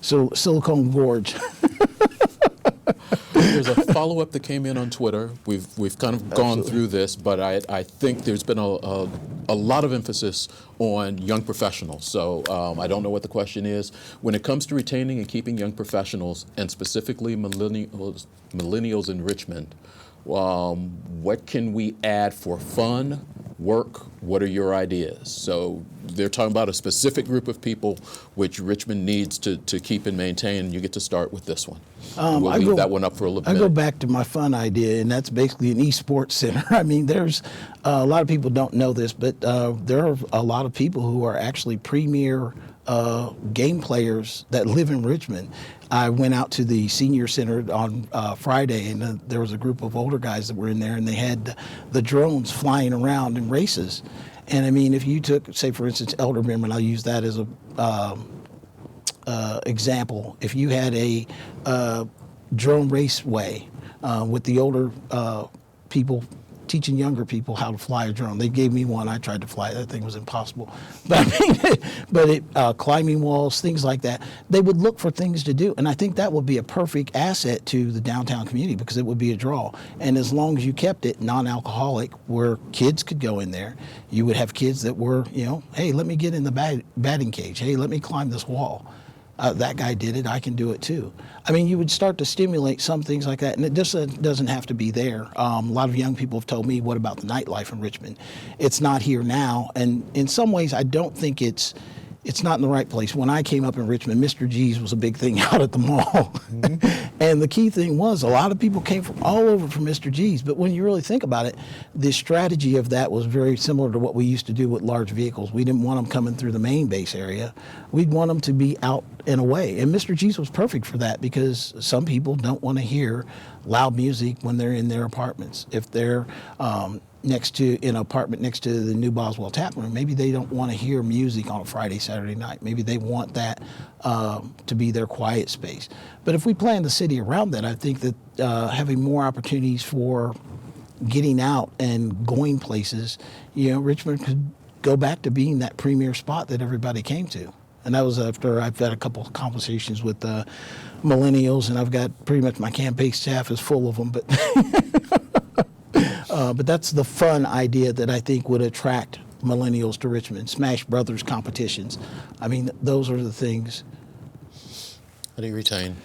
So Silicon Gorge. There's a follow-up that came in on Twitter. We've kind of gone through this, but I think there's been a lot of emphasis on young professionals. So I don't know what the question is. When it comes to retaining and keeping young professionals, and specifically millennials in Richmond, what can we add for fun, work? What are your ideas? So they're talking about a specific group of people which Richmond needs to keep and maintain. You get to start with this one. We'll leave that one up for a little bit. I go back to my fun idea, and that's basically an esports center. I mean, there's a lot of people don't know this, but there are a lot of people who are actually premier game players that live in Richmond. I went out to the senior center on Friday, and there was a group of older guys that were in there, and they had the drones flying around in races. And I mean, if you took, say, for instance, Elder Beerman, I'll use that as a example. If you had a drone raceway with the older people teaching younger people how to fly a drone. They gave me one. I tried to fly it. That thing was impossible. But climbing walls, things like that. They would look for things to do. And I think that would be a perfect asset to the downtown community, because it would be a draw. And as long as you kept it non-alcoholic, where kids could go in there, you would have kids that were, hey, let me get in the batting cage. Hey, let me climb this wall. That guy did it, I can do it too. I mean, you would start to stimulate some things like that, and it just doesn't have to be there. A lot of young people have told me, what about the nightlife in Richmond? It's not here now, and in some ways, I don't think it's not in the right place. When I came up in Richmond, Mr. G's was a big thing out at the mall. Mm-hmm. And the key thing was, a lot of people came from all over from Mr. G's, but when you really think about it, the strategy of that was very similar to what we used to do with large vehicles. We didn't want them coming through the main base area. We'd want them to be out and away. And Mr. G's was perfect for that, because some people don't want to hear loud music when they're in their apartments. If they're in an apartment next to the new Boswell Tap Room, maybe they don't want to hear music on a Friday, Saturday night. Maybe they want that to be their quiet space. But if we plan the city around that, I think that having more opportunities for getting out and going places, Richmond could go back to being that premier spot that everybody came to. And that was after I've had a couple of conversations with millennials, and I've got pretty much my campaign staff is full of them. But that's the fun idea that I think would attract millennials to Richmond. Smash Brothers competitions. I mean, those are the things. How do you retain?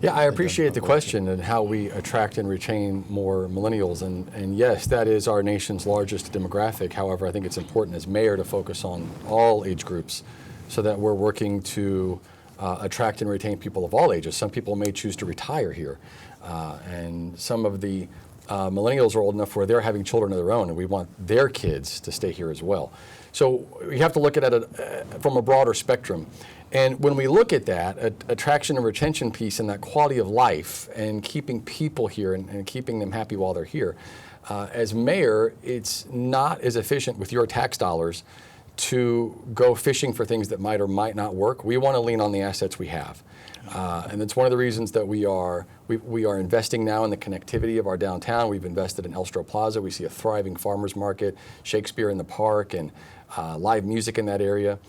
Yeah, I appreciate the question and how we attract and retain more millennials. And yes, that is our nation's largest demographic. However, I think it's important as mayor to focus on all age groups so that we're working to attract and retain people of all ages. Some people may choose to retire here. And some of the millennials are old enough where they're having children of their own, and we want their kids to stay here as well. So we have to look at it from a broader spectrum. And when we look at that, attraction and retention piece and that quality of life and keeping people here and keeping them happy while they're here, as mayor, it's not as efficient with your tax dollars to go fishing for things that might or might not work. We want to lean on the assets we have. And that's one of the reasons that we are investing now in the connectivity of our downtown. We've invested in Elstro Plaza. We see a thriving farmers market, Shakespeare in the park, and live music in that area.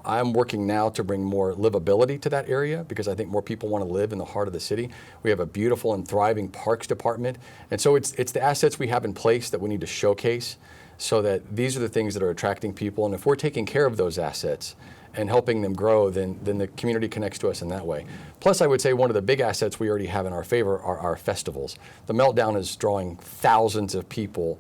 I'm working now to bring more livability to that area because I think more people want to live in the heart of the city. We have a beautiful and thriving parks department. And so it's the assets we have in place that we need to showcase so that these are the things that are attracting people. And if we're taking care of those assets and helping them grow, then the community connects to us in that way. Plus, I would say one of the big assets we already have in our favor are our festivals. The Meltdown is drawing thousands of people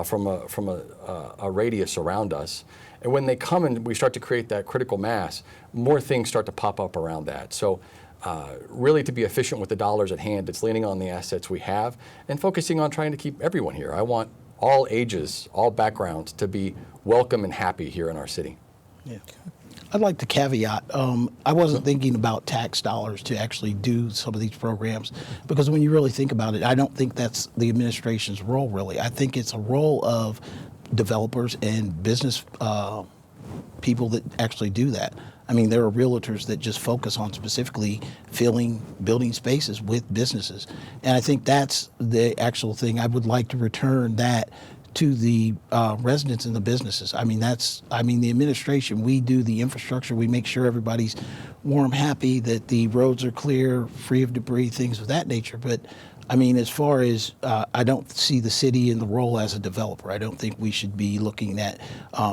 from a radius around us. And when they come and we start to create that critical mass, more things start to pop up around that. So really to be efficient with the dollars at hand, it's leaning on the assets we have and focusing on trying to keep everyone here. I want all ages, all backgrounds to be welcome and happy here in our city. Yeah. I'd like to caveat, I wasn't thinking about tax dollars to actually do some of these programs, because when you really think about it, I don't think that's the administration's role, really. I think it's a role of developers and business people that actually do that. I mean, there are realtors that just focus on specifically building spaces with businesses. And I think that's the actual thing. I would like to return that to the residents and the businesses. I mean, the administration, we do the infrastructure, we make sure everybody's warm, happy, that the roads are clear, free of debris, things of that nature. But I mean, as far as, I don't see the city in the role as a developer. I don't think we should be looking at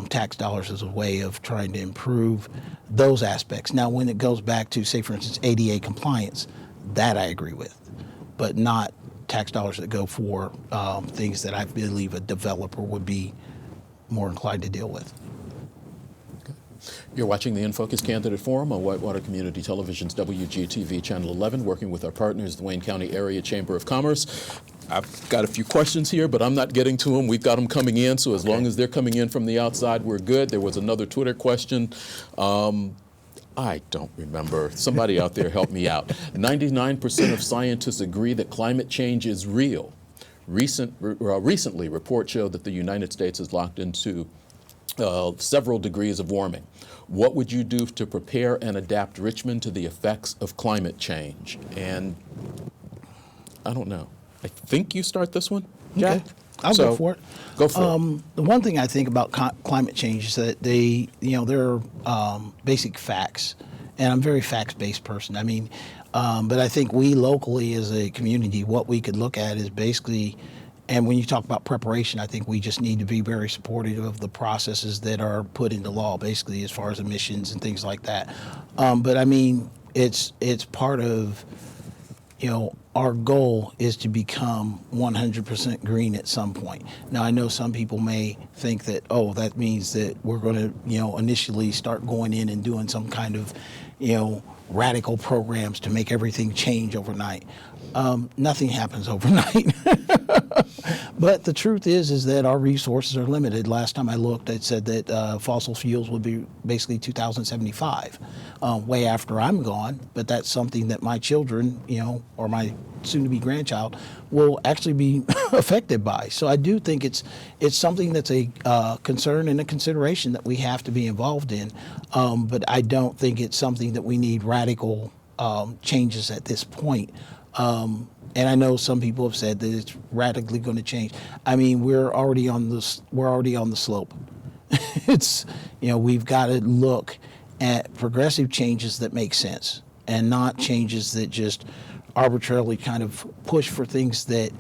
tax dollars as a way of trying to improve those aspects. Now, when it goes back to, say, for instance, ADA compliance, that I agree with, but not tax dollars that go for things that I believe a developer would be more inclined to deal with. You're watching the In Focus Candidate Forum on Whitewater Community Television's WGTV Channel 11, working with our partners, the Wayne County Area Chamber of Commerce. I've got a few questions here, but I'm not getting to them. We've got them coming in, so as long as they're coming in from the outside, we're good. There was another Twitter question. I don't remember. Somebody out there help me out. 99% of scientists agree that climate change is real. Recently, reports show that the United States is locked into several degrees of warming. What would you do to prepare and adapt Richmond to the effects of climate change? And I don't know. I think you start this one, Jack? Okay. I'll go for it. Go for it. The one thing I think about climate change is that there are basic facts, and I'm a very facts-based person. I mean, but I think we locally as a community, what we could look at is basically, and when you talk about preparation, I think we just need to be very supportive of the processes that are put into law, basically as far as emissions and things like that. But I mean, it's part of, our goal is to become 100% green at some point. Now, I know some people may think that, that means that we're going to, initially start going in and doing some kind of, radical programs to make everything change overnight. Nothing happens overnight. But the truth is that our resources are limited. Last time I looked, it said that fossil fuels would be basically 2075, way after I'm gone. But that's something that my children, or my soon-to-be grandchild, will actually be affected by. So I do think it's something that's a concern and a consideration that we have to be involved in. But I don't think it's something that we need radical changes at this point. And I know some people have said that it's radically going to change. I mean, we're already on the slope. It's, we've got to look at progressive changes that make sense and not changes that just arbitrarily kind of push for things that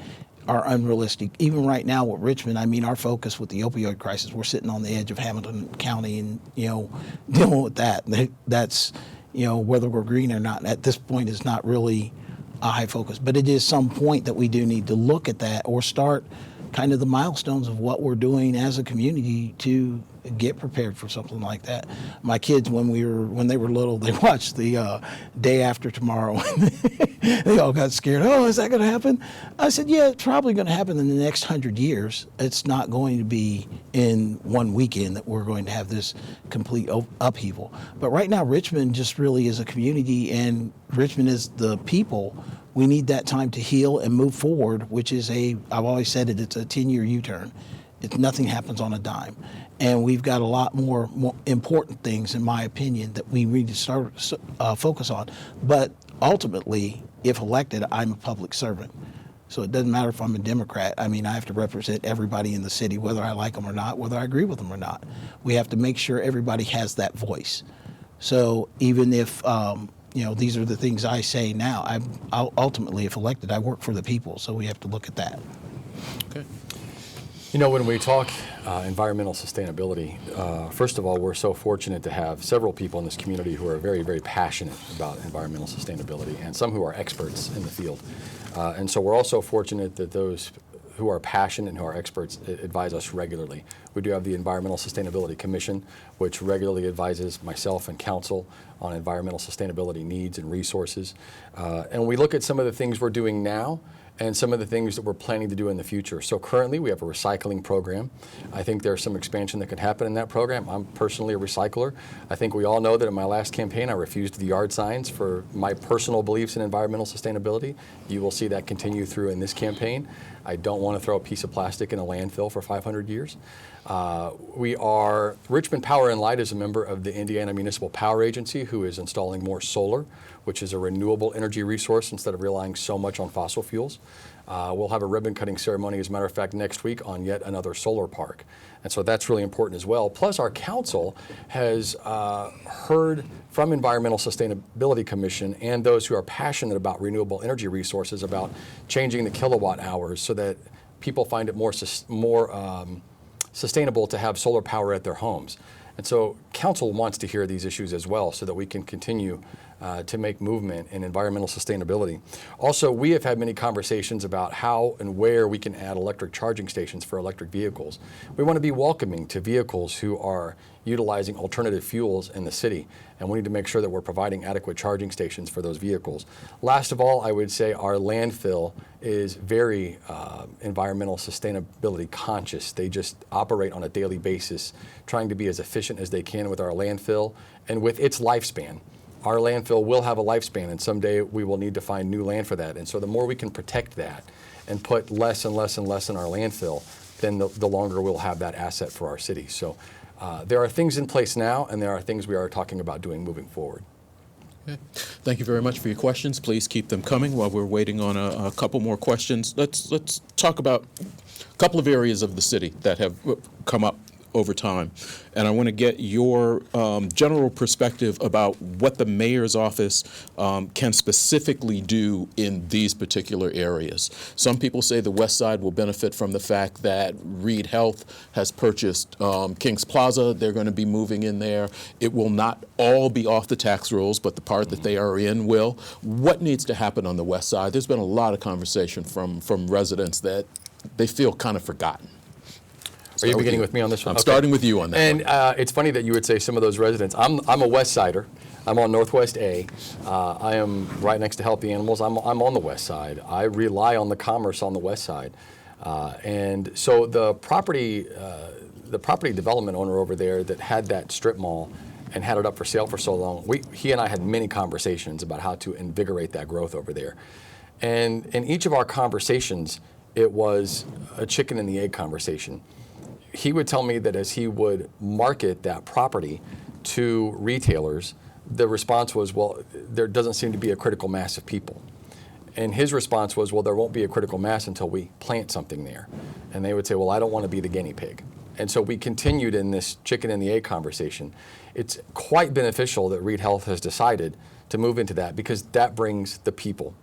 are unrealistic. Even right now with Richmond, I mean, our focus with the opioid crisis, we're sitting on the edge of Hamilton County and, dealing with that. That's, whether we're green or not, at this point is not really a high focus. But it is some point that we do need to look at that or start kind of the milestones of what we're doing as a community to get prepared for something like that. My kids, when they were little, they watched the Day After Tomorrow. They all got scared. Oh, is that going to happen? I said, yeah, it's probably going to happen in the next 100 years. It's not going to be in one weekend that we're going to have this complete upheaval. But right now, Richmond just really is a community, and Richmond is the people. We need that time to heal and move forward, which is I've always said it's a 10-year U-turn. Nothing happens on a dime. And we've got a lot more important things, in my opinion, that we need to start focus on. But ultimately, if elected, I'm a public servant. So it doesn't matter if I'm a Democrat. I mean, I have to represent everybody in the city, whether I like them or not, whether I agree with them or not. We have to make sure everybody has that voice. So even if, these are the things I say now, I'll ultimately, if elected, I work for the people. So we have to look at that. Okay. When we talk environmental sustainability, first of all, we're so fortunate to have several people in this community who are very, very passionate about environmental sustainability, and some who are experts in the field. And so we're also fortunate that those who are passionate and who are experts advise us regularly. We do have the Environmental Sustainability Commission, which regularly advises myself and council on environmental sustainability needs and resources. And we look at some of the things we're doing now and some of the things that we're planning to do in the future. So currently we have a recycling program. I think there's some expansion that could happen in that program. I'm personally a recycler. I think we all know that in my last campaign I refused the yard signs for my personal beliefs in environmental sustainability. You will see that continue through in this campaign. I don't want to throw a piece of plastic in a landfill for 500 years. Richmond Power and Light is a member of the Indiana Municipal Power Agency, who is installing more solar, which is a renewable energy resource instead of relying so much on fossil fuels. We'll have a ribbon cutting ceremony, as a matter of fact, next week on yet another solar park. And so that's really important as well. Plus, our council has heard from Environmental Sustainability Commission and those who are passionate about renewable energy resources about changing the kilowatt hours so that people find it more sustainable to have solar power at their homes. And so council wants to hear these issues as well so that we can continue to make movement in environmental sustainability. Also, we have had many conversations about how and where we can add electric charging stations for electric vehicles. We want to be welcoming to vehicles who are utilizing alternative fuels in the city, and we need to make sure that we're providing adequate charging stations for those vehicles. Last of all, I would say our landfill is very environmental sustainability conscious. They just operate on a daily basis, trying to be as efficient as they can with our landfill and with its lifespan. Our landfill will have a lifespan, and someday we will need to find new land for that. And so the more we can protect that and put less and less and less in our landfill, then the longer we'll have that asset for our city. So there are things in place now, and there are things we are talking about doing moving forward. Okay. Thank you very much for your questions. Please keep them coming while we're waiting on a couple more questions. Let's talk about a couple of areas of the city that have come up over time. And I want to get your general perspective about what the mayor's office can specifically do in these particular areas. Some people say the West Side will benefit from the fact that Reed Health has purchased Kings Plaza. They're going to be moving in there. It will not all be off the tax rolls, but the part that they are in will. What needs to happen on the West Side? There's been a lot of conversation from residents that they feel kind of forgotten. Are you beginning with me on this one? I'm starting with you on that. And it's funny that you would say some of those residents. I'm a West Sider. I'm on Northwest A. I am right next to Healthy Animals. I'm on the West Side. I rely on the commerce on the West Side. And so the property development owner over there that had that strip mall and had it up for sale for so long, he and I had many conversations about how to invigorate that growth over there. And in each of our conversations, it was a chicken and the egg conversation. He would tell me that as he would market that property to retailers, the response was, well, there doesn't seem to be a critical mass of people. And his response was, well, there won't be a critical mass until we plant something there. And they would say, well, I don't want to be the guinea pig. And so we continued in this chicken and the egg conversation. It's quite beneficial that Reed Health has decided to move into that because that brings the people.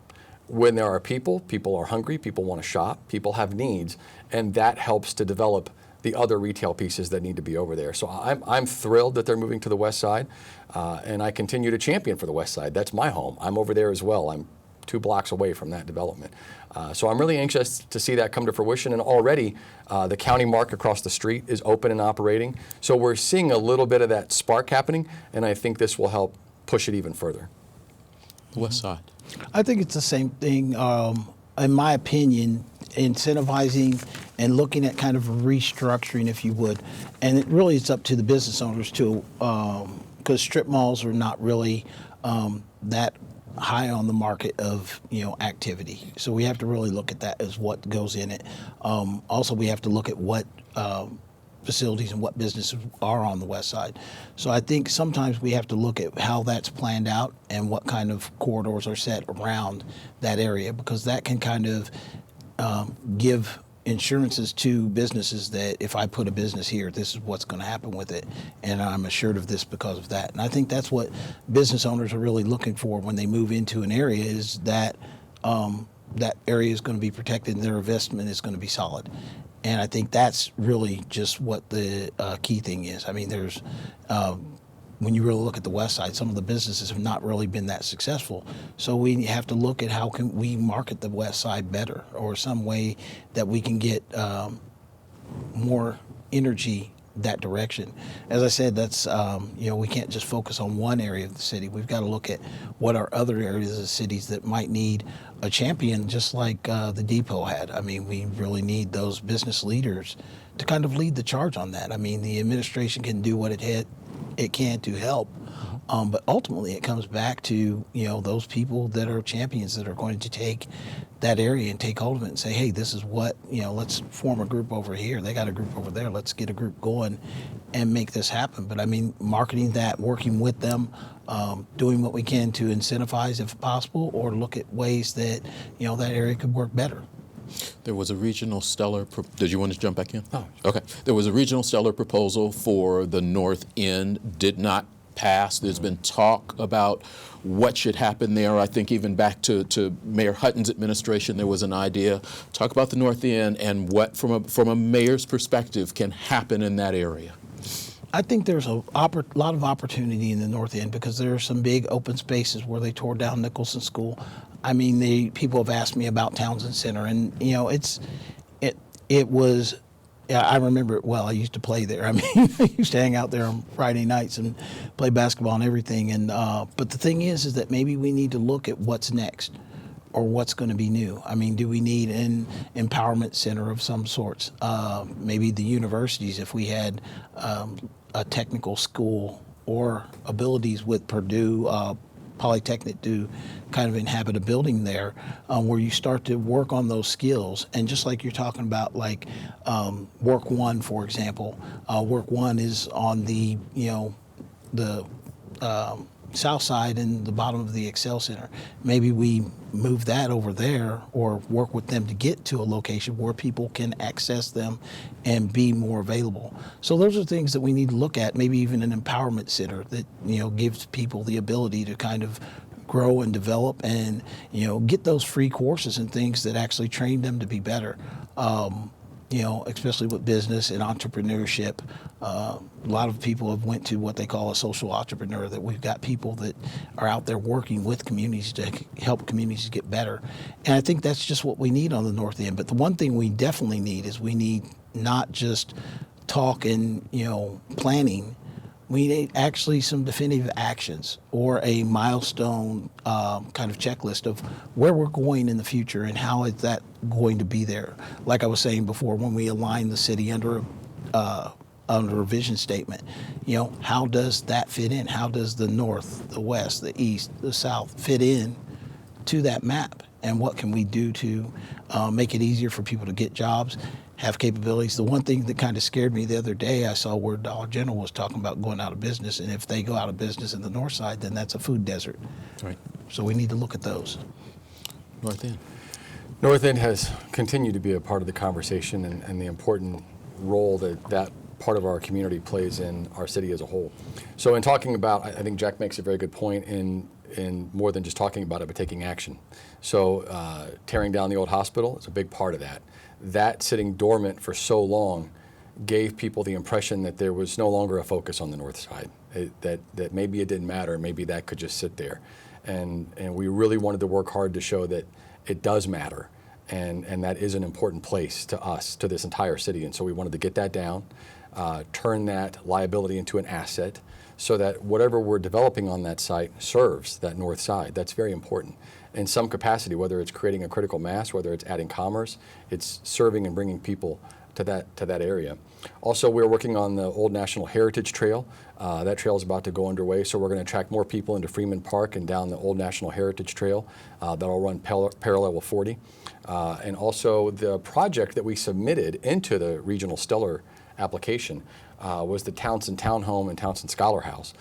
When there are people, people are hungry, people want to shop, people have needs, and that helps to develop the other retail pieces that need to be over there. So I'm thrilled that they're moving to the west side, and I continue to champion for the west side. That's my home. I'm over there as well. I'm 2 blocks away from that development. So I'm really anxious to see that come to fruition, and already the county mark across the street is open and operating. So we're seeing a little bit of that spark happening, and I think this will help push it even further. West side. I think it's the same thing. In my opinion, incentivizing and looking at kind of restructuring, if you would. And it really is up to the business owners too, because strip malls are not really that high on the market of activity. So we have to really look at that as what goes in it. Also, we have to look at what facilities and what businesses are on the west side. So I think sometimes we have to look at how that's planned out and what kind of corridors are set around that area, because that can kind of give insurances to businesses that if I put a business here, this is what's going to happen with it, and I'm assured of this because of that. And I think that's what business owners are really looking for when they move into an area, is that that area is going to be protected and their investment is going to be solid. And I think that's really just what the key thing is. I mean, there's when you really look at the west side, some of the businesses have not really been that successful. So we have to look at how can we market the west side better, or some way that we can get more energy that direction. As I said, that's we can't just focus on one area of the city. We've got to look at what are other areas of the cities that might need a champion, just like the Depot had. I mean, we really need those business leaders to kind of lead the charge on that. I mean, the administration can do what it can to help, but ultimately it comes back to those people that are champions that are going to take that area and take hold of it and say, hey, this is what let's form a group over here. They got a group over there. Let's get a group going and make this happen. But I mean, marketing that, working with them, doing what we can to incentivize if possible, or look at ways that that area could work better. There was a regional stellar. Did you want to jump back in? Oh. Okay. There was a regional stellar proposal for the North End. Did not pass. There's been talk about what should happen there. I think even back to Mayor Hutton's administration, there was an idea. Talk about the North End and what, from a mayor's perspective, can happen in that area. I think there's a lot of opportunity in the North End, because there are some big open spaces where they tore down Nicholson School. I mean, people have asked me about Townsend Center, and it was. Yeah, I remember it well. I used to play there. I mean, I used to hang out there on Friday nights and play basketball and everything. And but the thing is that maybe we need to look at what's next, or what's going to be new. I mean, do we need an empowerment center of some sorts? Maybe the universities, if we had a technical school, or abilities with Purdue Polytechnic to kind of inhabit a building there, where you start to work on those skills. And just like you're talking about, like Work One, for example, Work One is on the south side and the bottom of the Excel Center. Maybe we move that over there, or work with them to get to a location where people can access them and be more available. So those are things that we need to look at. Maybe even an empowerment center that gives people the ability to kind of grow and develop, and get those free courses and things that actually train them to be better. Especially with business and entrepreneurship. A lot of people have went to what they call a social entrepreneur, that we've got people that are out there working with communities to help communities get better. And I think that's just what we need on the North End. But the one thing we definitely need is we need not just talk and, planning. We need actually some definitive actions, or a milestone kind of checklist of where we're going in the future and how is that going to be there. Like I was saying before, when we align the city under a vision statement, how does that fit in? How does the north, the west, the east, the south fit in to that map? And what can we do to make it easier for people to get jobs, have capabilities? The one thing that kind of scared me the other day, I saw where Dollar General was talking about going out of business, and if they go out of business in the north side, then that's a food desert. Right. So we need to look at those. North End. North End has continued to be a part of the conversation, and the important role that part of our community plays in our city as a whole. So in talking about, I think Jack makes a very good point in more than just talking about it, but taking action. So tearing down the old hospital is a big part of that. That sitting dormant for so long gave people the impression that there was no longer a focus on the north side, that maybe it didn't matter, maybe that could just sit there. And we really wanted to work hard to show that it does matter, and that is an important place to us, to this entire city. And so we wanted to get that down, turn that liability into an asset, so that whatever we're developing on that site serves that north side. That's very important. In some capacity, whether it's creating a critical mass, whether it's adding commerce, it's serving and bringing people to that area. Also, we're working on the Old National Heritage Trail. That trail is about to go underway, so we're going to attract more people into Freeman Park and down the Old National Heritage Trail. That'll run parallel with 40. And also, the project that we submitted into the Regional Stellar application was the Townsend Townhome and Townsend Scholar House.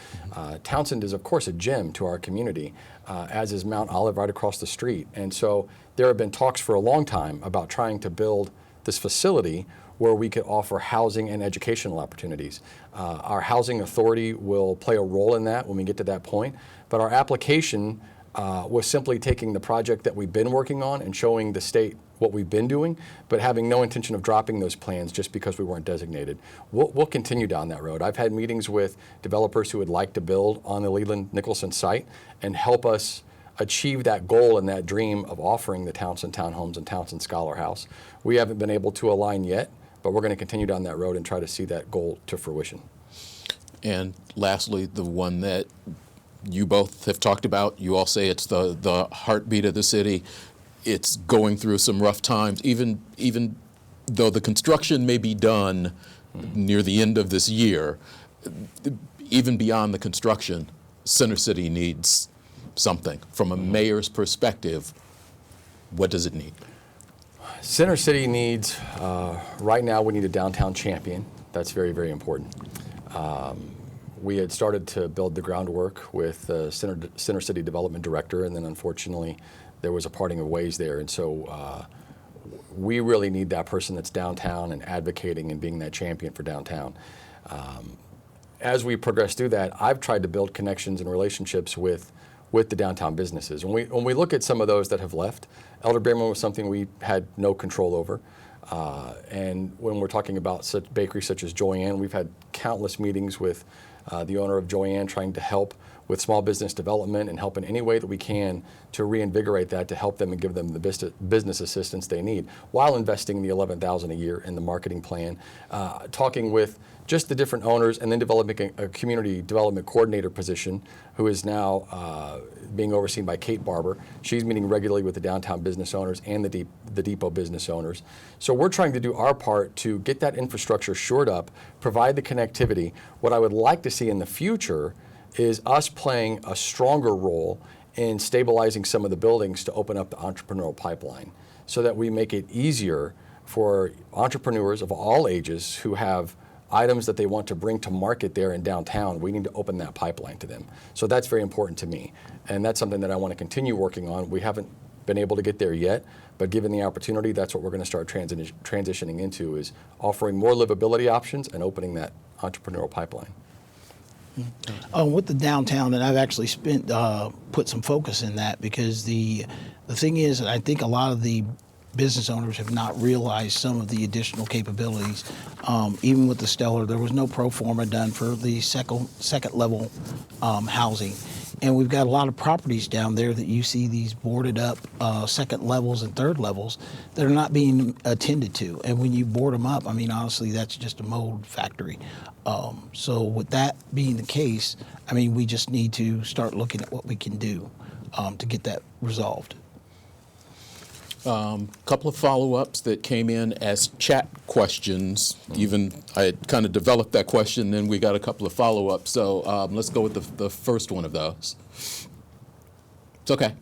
Townsend is, of course, a gem to our community, as is Mount Olive right across the street. And so there have been talks for a long time about trying to build this facility where we could offer housing and educational opportunities. Our housing authority will play a role in that when we get to that point, but our application was simply taking the project that we've been working on and showing the state what we've been doing, but having no intention of dropping those plans just because we weren't designated. We'll continue down that road. I've had meetings with developers who would like to build on the Leland-Nicholson site and help us achieve that goal and that dream of offering the Townsend Townhomes and Townsend Scholar House. We haven't been able to align yet, but we're going to continue down that road and try to see that goal to fruition. And lastly, the one that you both have talked about, you all say it's the heartbeat of the city. It's going through some rough times, even though the construction may be done near the end of this year. Even beyond the construction, Center City needs something. From a mayor's perspective, what does it need? Center City needs, right now we need a downtown champion. That's very, very important. We had started to build the groundwork with the Center City Development Director, and then unfortunately there was a parting of ways there. And so we really need that person that's downtown and advocating and being that champion for downtown. As we progress through that, I've tried to build connections and relationships with the downtown businesses. When we look at some of those that have left, Elder Beerman was something we had no control over. And when we're talking about such bakeries such as Joyanne, we've had countless meetings with the owner of Joyanne, trying to help with small business development and help in any way that we can to reinvigorate that, to help them and give them the business assistance they need, while investing the $11,000 a year in the marketing plan, talking with just the different owners, and then developing a community development coordinator position, who is now being overseen by Kate Barber. She's meeting regularly with the downtown business owners and the depot business owners. So we're trying to do our part to get that infrastructure shored up, provide the connectivity. What I would like to see in the future is us playing a stronger role in stabilizing some of the buildings to open up the entrepreneurial pipeline, so that we make it easier for entrepreneurs of all ages who have items that they want to bring to market there in downtown. We need to open that pipeline to them. So that's very important to me. And that's something that I want to continue working on. We haven't been able to get there yet, but given the opportunity, that's what we're going to start transitioning into, is offering more livability options and opening that entrepreneurial pipeline. With the downtown, and I've actually put some focus in that, because the thing is, I think a lot of the business owners have not realized some of the additional capabilities. Even with the Stellar, there was no pro forma done for the second level housing. And we've got a lot of properties down there that you see these boarded up second levels and third levels that are not being attended to. And when you board them up, I mean, honestly, that's just a mold factory. So with that being the case, I mean, we just need to start looking at what we can do to get that resolved. Couple of follow-ups that came in as chat questions. Even I had kind of developed that question, then we got a couple of follow-ups. So let's go with the first one of those. It's okay.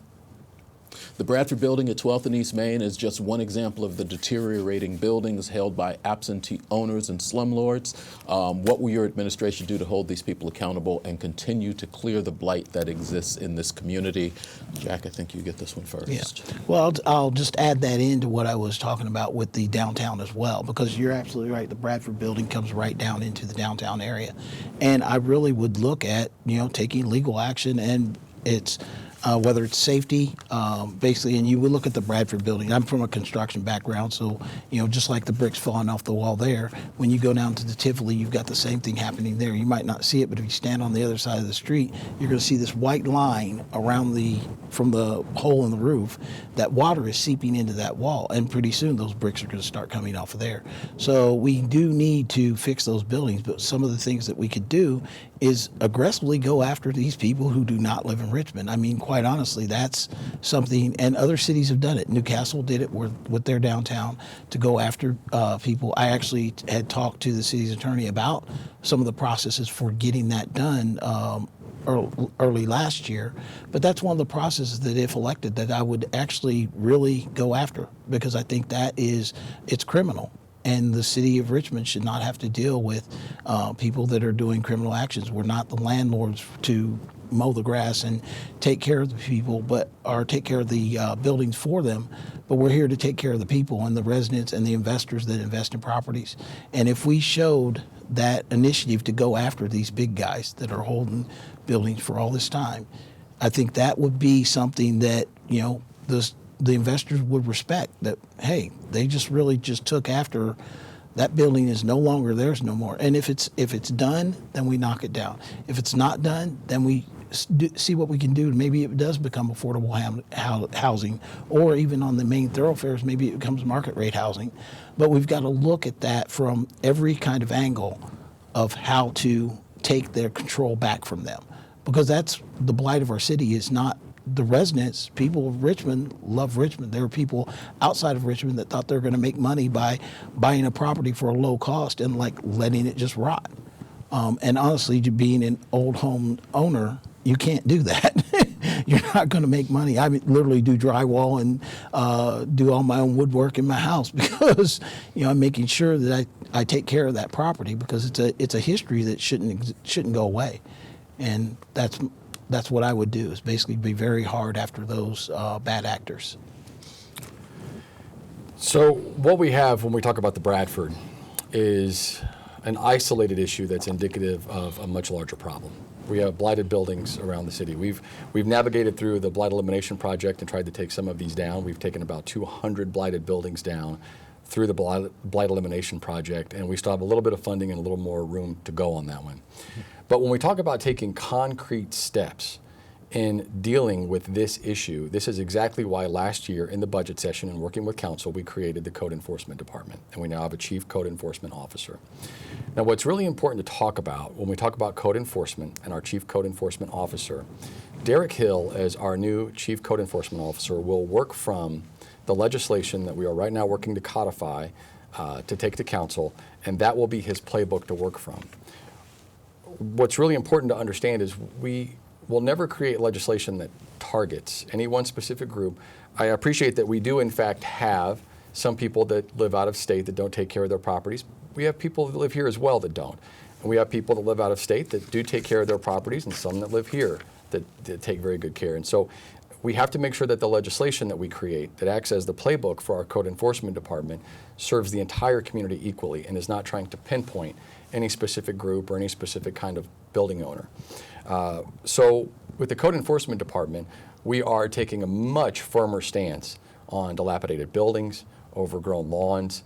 The Bradford Building at 12th and East Main is just one example of the deteriorating buildings held by absentee owners and slumlords. What will your administration do to hold these people accountable and continue to clear the blight that exists in this community? Jack, I think you get this one first. Yeah. Well, I'll just add that into what I was talking about with the downtown as well, because you're absolutely right. The Bradford Building comes right down into the downtown area. And I really would look at, taking legal action, and it's whether it's safety, basically, and you would look at the Bradford Building. I'm from a construction background, so, just like the bricks falling off the wall there, when you go down to the Tivoli, you've got the same thing happening there. You might not see it, but if you stand on the other side of the street, you're going to see this white line around from the hole in the roof. That water is seeping into that wall, and pretty soon those bricks are going to start coming off of there. So we do need to fix those buildings, but some of the things that we could do is aggressively go after these people who do not live in Richmond. I mean, quite honestly, that's something, and other cities have done it. Newcastle did it with their downtown to go after people. I actually had talked to the city's attorney about some of the processes for getting that done early last year, but that's one of the processes that, if elected, that I would actually really go after, because I think it's criminal. And the city of Richmond should not have to deal with people that are doing criminal actions. We're not the landlords to mow the grass and take care of the people, or take care of the buildings for them. But we're here to take care of the people and the residents and the investors that invest in properties. And if we showed that initiative to go after these big guys that are holding buildings for all this time, I think that would be something that, the investors would respect, that, hey, they just really just took after that building is no longer theirs no more. And if it's done, then we knock it down. If it's not done, then we see what we can do. Maybe it does become affordable housing, or even on the main thoroughfares, maybe it becomes market rate housing. But we've got to look at that from every kind of angle of how to take their control back from them, because that's the blight of our city. Is not the residents. People of Richmond love Richmond. There were people outside of Richmond that thought they were going to make money by buying a property for a low cost and letting it just rot. And honestly, being an old home owner, you can't do that. You're not going to make money. I literally do drywall and do all my own woodwork in my house because I'm making sure that I take care of that property, because it's a history that shouldn't go away. And that's what I would do, is basically be very hard after those bad actors. So what we have when we talk about the Bradford is an isolated issue that's indicative of a much larger problem. We have blighted buildings around the city. We've navigated through the blight elimination project and tried to take some of these down. We've taken about 200 blighted buildings down through the blight elimination project, and we still have a little bit of funding and a little more room to go on that one. But when we talk about taking concrete steps in dealing with this issue, this is exactly why last year in the budget session and working with council, we created the Code Enforcement Department, and we now have a Chief Code Enforcement Officer. Now, what's really important to talk about when we talk about code enforcement and our Chief Code Enforcement Officer, Derek Hill, as our new Chief Code Enforcement Officer, will work from the legislation that we are right now working to codify to take to council, and that will be his playbook to work from. What's really important to understand is we will never create legislation that targets any one specific group. I appreciate that we do in fact have some people that live out of state that don't take care of their properties. We have people that live here as well that don't. And we have people that live out of state that do take care of their properties, and some that live here that take very good care. And so we have to make sure that the legislation that we create that acts as the playbook for our Code Enforcement Department serves the entire community equally and is not trying to pinpoint any specific group or any specific kind of building owner. So with the Code Enforcement Department, we are taking a much firmer stance on dilapidated buildings, overgrown lawns,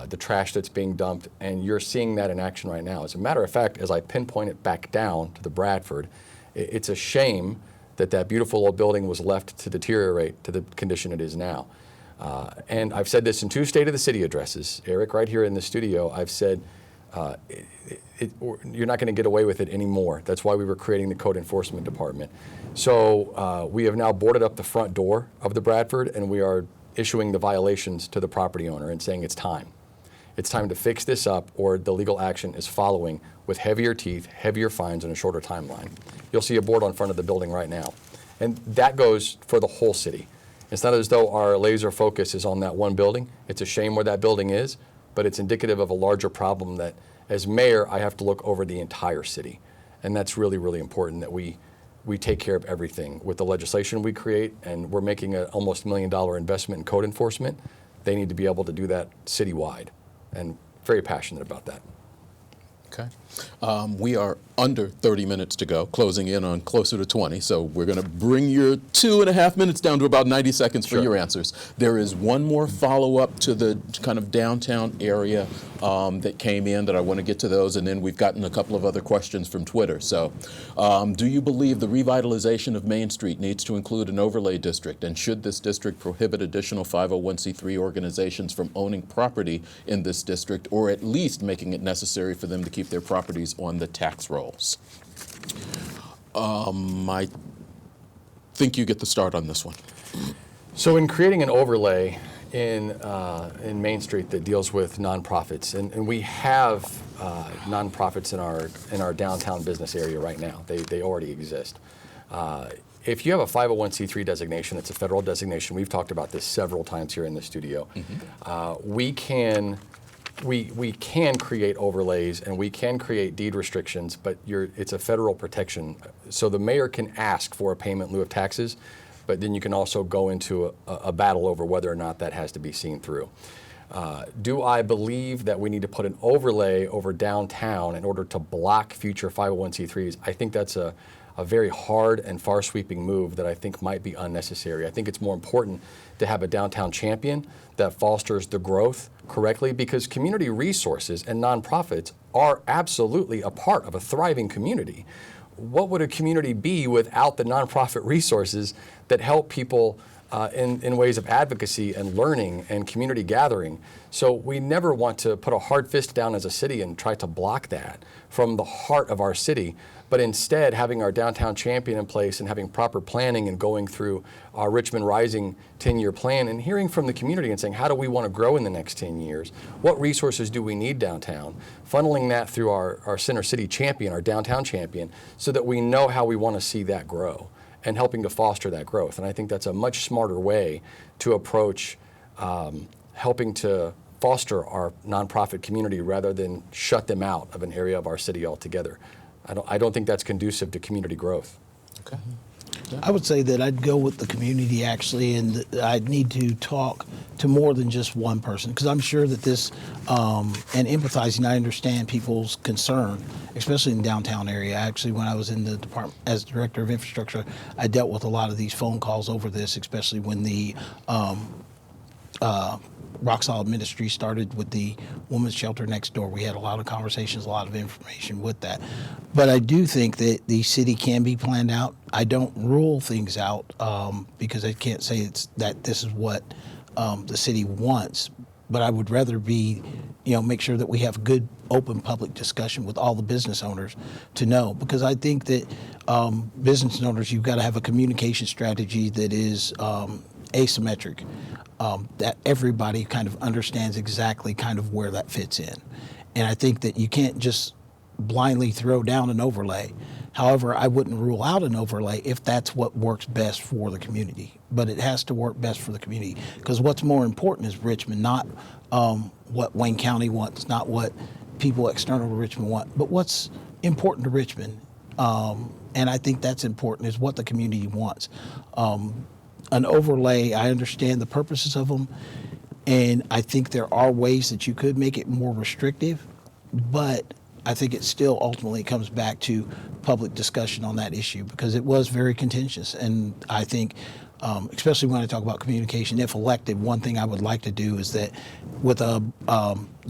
the trash that's being dumped, and you're seeing that in action right now. As a matter of fact, as I pinpoint it back down to the Bradford, it's a shame that beautiful old building was left to deteriorate to the condition it is now. And I've said this in 2 State of the City addresses. Eric, right here in the studio, I've said, you're not going to get away with it anymore. That's why we were creating the Code Enforcement Department. So we have now boarded up the front door of the Bradford, and we are issuing the violations to the property owner and saying it's time. It's time to fix this up, or the legal action is following with heavier teeth, heavier fines, and a shorter timeline. You'll see a board on front of the building right now. And that goes for the whole city. It's not as though our laser focus is on that one building. It's a shame where that building is, but it's indicative of a larger problem that as mayor, I have to look over the entire city. And that's really, really important that we take care of everything. With the legislation we create, and we're making an almost $1 million investment in code enforcement, they need to be able to do that citywide. And very passionate about that. Okay. We are under 30 minutes to go, closing in on closer to 20. So we're going to bring your 2.5 minutes down to about 90 seconds for your answers. There is one more follow-up to the kind of downtown area that came in that I want to get to those, and then we've gotten a couple of other questions from Twitter. So do you believe the revitalization of Main Street needs to include an overlay district, and should this district prohibit additional 501c3 organizations from owning property in this district, or at least making it necessary for them to keep their properties on the tax rolls? I think you get the start on this one. So in creating an overlay in Main Street that deals with nonprofits, and we have nonprofits in our downtown business area right now. They already exist. If you have a 501c3 designation, it's a federal designation. We've talked about this several times here in the studio. We can create overlays and we can create deed restrictions, but it's a federal protection. So the mayor can ask for a payment in lieu of taxes, but then you can also go into a battle over whether or not that has to be seen through. Do I believe that we need to put an overlay over downtown in order to block future 501c3s? I think that's a very hard and far-sweeping move that I think might be unnecessary. I think it's more important to have a downtown champion that fosters the growth correctly, because community resources and nonprofits are absolutely a part of a thriving community. What would a community be without the nonprofit resources that help people in ways of advocacy and learning and community gathering? So we never want to put a hard fist down as a city and try to block that from the heart of our city, but instead having our downtown champion in place and having proper planning and going through our Richmond Rising 10-year plan and hearing from the community and saying, how do we want to grow in the next 10 years? What resources do we need downtown? Funneling that through our Center City champion, our downtown champion, so that we know how we want to see that grow and helping to foster that growth. And I think that's a much smarter way to approach helping to foster our nonprofit community rather than shut them out of an area of our city altogether. I don't think that's conducive to community growth. Okay. I would say that I'd go with the community, actually, and I'd need to talk to more than just one person, because I'm sure that this, and empathizing, I understand people's concern, especially in the downtown area. Actually, when I was in the department as director of infrastructure, I dealt with a lot of these phone calls over this, especially when the Rock Solid Ministry started with the women's shelter next door. We had a lot of conversations, a lot of information with that. But I do think that the city can be planned out. I don't rule things out because I can't say that this is what the city wants. But I would rather make sure that we have good, open public discussion with all the business owners to know. Because I think that business owners, you've got to have a communication strategy that is asymmetric. That everybody kind of understands exactly kind of where that fits in. And I think that you can't just blindly throw down an overlay. However, I wouldn't rule out an overlay if that's what works best for the community. But it has to work best for the community, because what's more important is Richmond, not what Wayne County wants, not what people external to Richmond want, but what's important to Richmond. And I think that's important, is what the community wants. An overlay, I understand the purposes of them, and I think there are ways that you could make it more restrictive, but I think it still ultimately comes back to public discussion on that issue, because it was very contentious. And I think, especially when I talk about communication, if elected, one thing I would like to do is that with the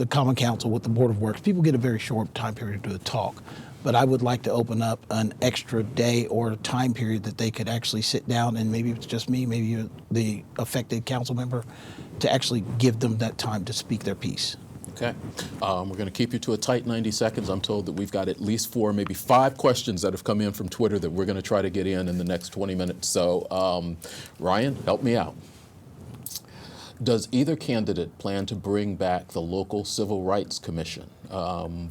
Common Council, with the Board of Works, people get a very short time period to talk. But I would like to open up an extra day or time period that they could actually sit down, and maybe it's just me, maybe the affected council member, to actually give them that time to speak their piece. Okay. We're going to keep you to a tight 90 seconds. I'm told that we've got at least 4, maybe 5 questions that have come in from Twitter that we're going to try to get in the next 20 minutes. So, Ryan, help me out. Does either candidate plan to bring back the local Civil Rights Commission?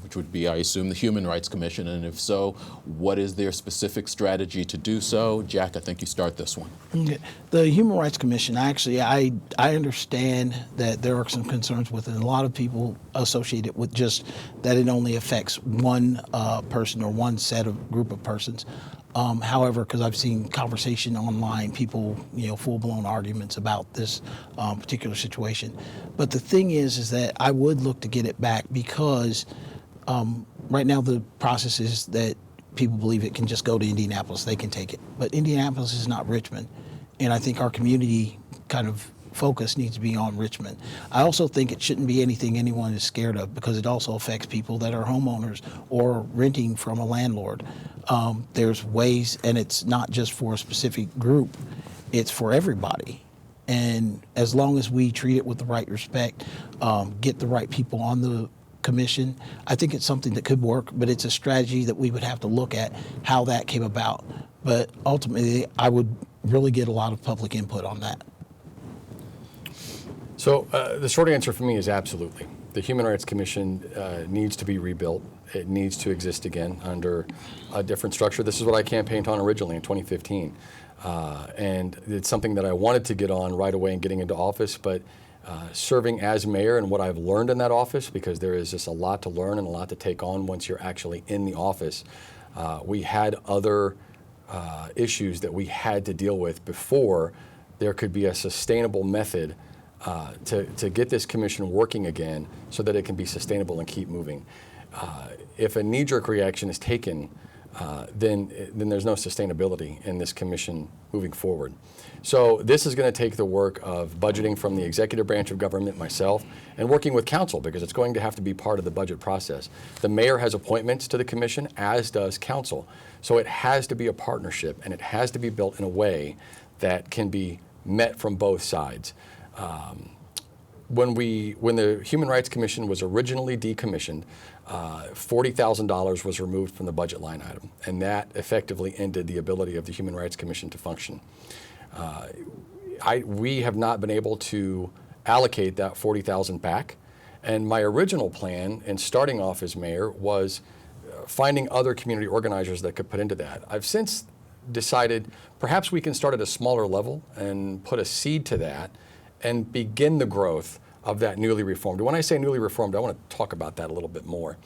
which would be, I assume, the Human Rights Commission? And if so, what is their specific strategy to do so? Jack, I think you start this one. Okay. The Human Rights Commission, actually, I understand that there are some concerns with it. And a lot of people associate it with just that it only affects one person or one set of group of persons. However, because I've seen conversation online, people, full-blown arguments about this particular situation. But the thing is that I would look to get it back because right now the process is that people believe it can just go to Indianapolis, they can take it. But Indianapolis is not Richmond. And I think our community kind of focus needs to be on Richmond. I also think it shouldn't be anything anyone is scared of because it also affects people that are homeowners or renting from a landlord. There's ways, and it's not just for a specific group, it's for everybody. And as long as we treat it with the right respect, get the right people on the commission, I think it's something that could work, but it's a strategy that we would have to look at how that came about. But ultimately, I would really get a lot of public input on that. So the short answer for me is absolutely. The Human Rights Commission needs to be rebuilt. It needs to exist again under a different structure. This is what I campaigned on originally in 2015. And it's something that I wanted to get on right away in getting into office, but serving as mayor and what I've learned in that office, because there is just a lot to learn and a lot to take on once you're actually in the office. We had other issues that we had to deal with before there could be a sustainable method to get this commission working again so that it can be sustainable and keep moving. If a knee-jerk reaction is taken, then there's no sustainability in this commission moving forward. So this is going to take the work of budgeting from the executive branch of government, myself, and working with council because it's going to have to be part of the budget process. The mayor has appointments to the commission, as does council. So it has to be a partnership, and it has to be built in a way that can be met from both sides. When the Human Rights Commission was originally decommissioned, $40,000 was removed from the budget line item, and that effectively ended the ability of the Human Rights Commission to function. We have not been able to allocate that $40,000 back, and my original plan in starting off as mayor was finding other community organizers that could put into that. I've since decided perhaps we can start at a smaller level and put a seed to that and begin the growth of that newly reformed. When I say newly reformed, I want to talk about that a little bit more.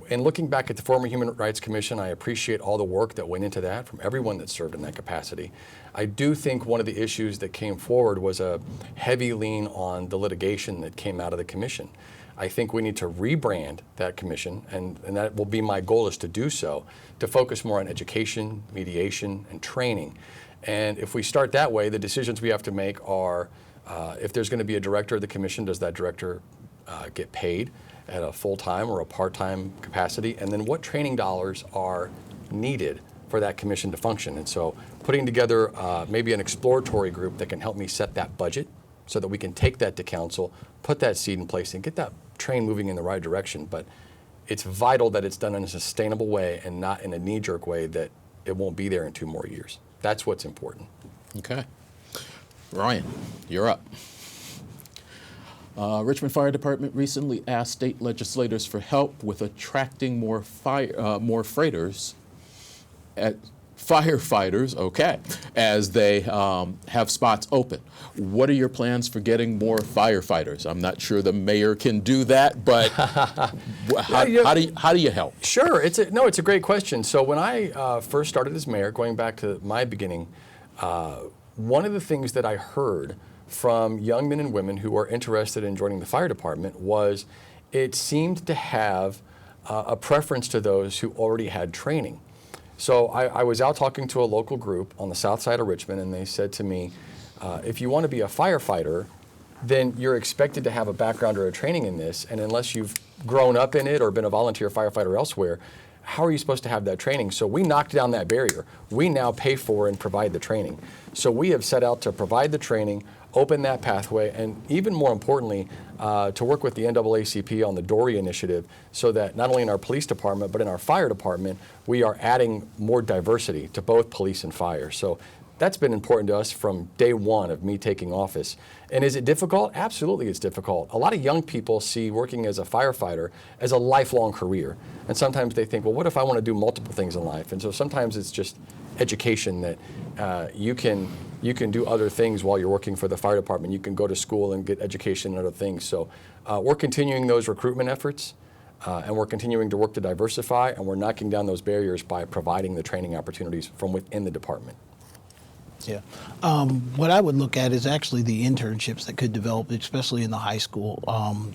In looking back at the former Human Rights Commission, I appreciate all the work that went into that from everyone that served in that capacity. I do think one of the issues that came forward was a heavy lean on the litigation that came out of the commission. I think we need to rebrand that commission, and that will be my goal, is to do so, to focus more on education, mediation, and training. And if we start that way, the decisions we have to make are, if there's going to be a director of the commission, does that director get paid at a full-time or a part-time capacity? And then what training dollars are needed for that commission to function? And so putting together maybe an exploratory group that can help me set that budget so that we can take that to council, put that seed in place, and get that train moving in the right direction. But it's vital that it's done in a sustainable way and not in a knee-jerk way that it won't be there in 2 more years. That's what's important. Okay. Ryan, you're up. Richmond Fire Department recently asked state legislators for help with attracting more freighters at firefighters, as they have spots open. What are your plans for getting more firefighters? I'm not sure the mayor can do that, but how do you help? Sure, it's a great question. So when I first started as mayor, going back to my beginning, one of the things that I heard from young men and women who are interested in joining the fire department was it seemed to have a preference to those who already had training. So I was out talking to a local group on the south side of Richmond, and they said to me, if you want to be a firefighter, then you're expected to have a background or a training in this, and unless you've grown up in it or been a volunteer firefighter elsewhere, how are you supposed to have that training? So we knocked down that barrier. We now pay for and provide the training. So we have set out to provide the training, open that pathway, and even more importantly, to work with the NAACP on the Dory initiative so that not only in our police department, but in our fire department, we are adding more diversity to both police and fire. So that's been important to us from day one of me taking office. And is it difficult? Absolutely, it's difficult. A lot of young people see working as a firefighter as a lifelong career. And sometimes they think, well, what if I want to do multiple things in life? And so sometimes it's just education that you can do other things while you're working for the fire department. You can go to school and get education and other things. So we're continuing those recruitment efforts. And we're continuing to work to diversify, and we're knocking down those barriers by providing the training opportunities from within the department. Yeah. What I would look at is actually the internships that could develop, especially in the high school.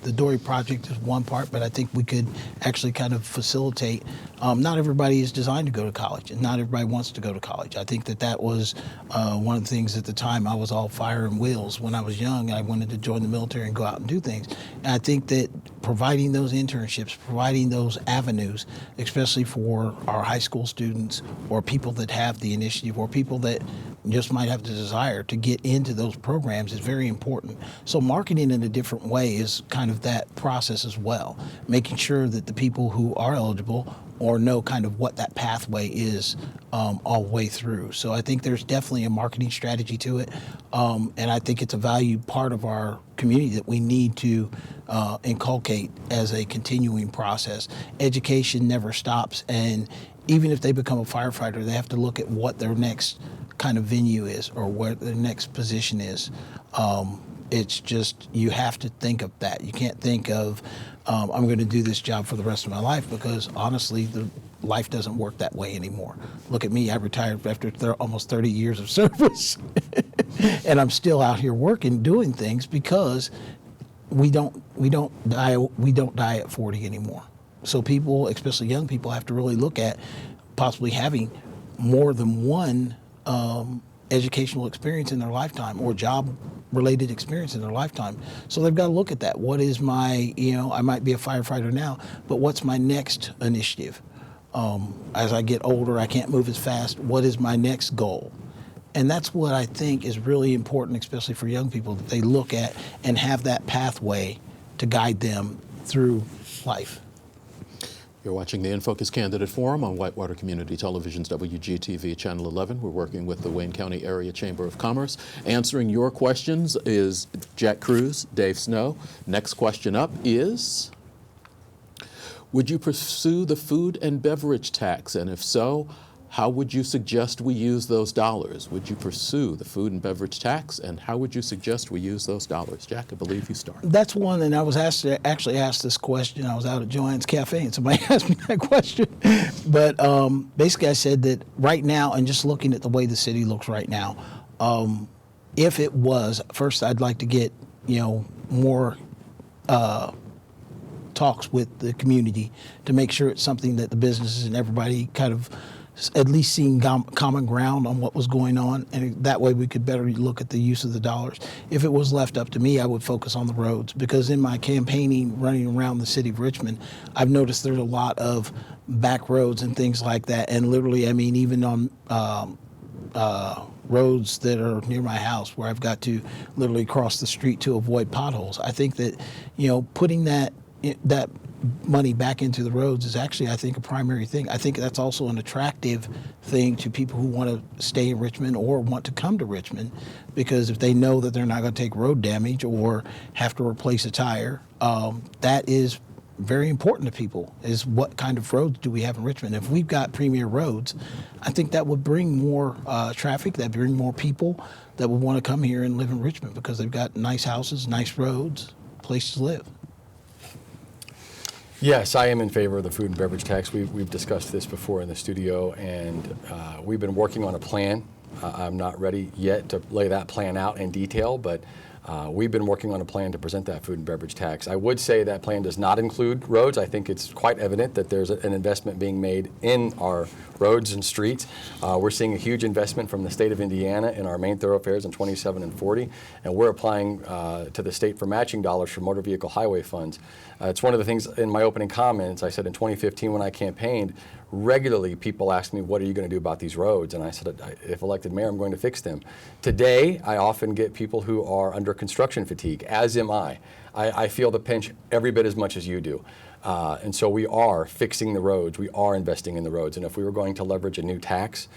The Dory project is one part, but I think we could actually kind of facilitate. Not everybody is designed to go to college, and not everybody wants to go to college. I think that was one of the things at the time. I was all fire and wheels when I was young. I wanted to join the military and go out and do things. And I think that providing those internships, providing those avenues, especially for our high school students or people that have the initiative or people that just might have the desire to get into those programs, is very important. So marketing in a different way is kind of that process as well, making sure that the people who are eligible or know kind of what that pathway is all the way through. So I think there's definitely a marketing strategy to it, and I think it's a valued part of our community that we need to inculcate as a continuing process. Education never stops, and even if they become a firefighter, they have to look at what their next kind of venue is or where their next position is. It's just, you have to think of that. You can't think of, I'm going to do this job for the rest of my life, because honestly, the life doesn't work that way anymore. Look at me, I retired after almost 30 years of service, and I'm still out here working, doing things, because we don't die at 40 anymore. So people, especially young people, have to really look at possibly having more than one educational experience in their lifetime or job-related experience in their lifetime. So they've got to look at that. What is my, I might be a firefighter now, but what's my next initiative? As I get older, I can't move as fast. What is my next goal? And that's what I think is really important, especially for young people, that they look at and have that pathway to guide them through life. You're watching the In Focus Candidate Forum on Whitewater Community Television's WGTV Channel 11. We're working with the Wayne County Area Chamber of Commerce. Answering your questions is Jack Cruse, Dave Snow. Next question up is, would you pursue the food and beverage tax? And if so, how would you suggest we use those dollars? Would you pursue the food and beverage tax, and how would you suggest we use those dollars? Jack, I believe you start. That's one, and I was actually asked this question. I was out at Joanne's Cafe, and somebody asked me that question. But basically, I said that right now, and just looking at the way the city looks right now, if it was, first I'd like to get more talks with the community to make sure it's something that the businesses and everybody kind of at least seeing common ground on what was going on, and that way we could better look at the use of the dollars. If it was left up to me, I would focus on the roads, because in my campaigning running around the city of Richmond, I've noticed there's a lot of back roads and things like that, and literally, I mean, even on roads that are near my house where I've got to literally cross the street to avoid potholes. I think that, putting that money back into the roads is actually, I think, a primary thing. I think that's also an attractive thing to people who want to stay in Richmond or want to come to Richmond, because if they know that they're not going to take road damage or have to replace a tire, that is very important to people, is what kind of roads do we have in Richmond. If we've got premier roads, I think that would bring more traffic, that bring more people that would want to come here and live in Richmond, because they've got nice houses, nice roads, places to live. Yes, I am in favor of the food and beverage tax. We've discussed this before in the studio, and we've been working on a plan. I'm not ready yet to lay that plan out in detail, but we've been working on a plan to present that food and beverage tax. I would say that plan does not include roads. I think it's quite evident that there's an investment being made in our roads and streets. We're seeing a huge investment from the state of Indiana in our main thoroughfares in 27 and 40, and we're applying to the state for matching dollars for motor vehicle highway funds. It's one of the things in my opening comments. I said in 2015 when I campaigned, regularly people asked me, what are you going to do about these roads? And I said, if elected mayor, I'm going to fix them. Today, I often get people who are under construction fatigue, as am I. I feel the pinch every bit as much as you do. And so we are fixing the roads. We are investing in the roads. And if we were going to leverage a new tax,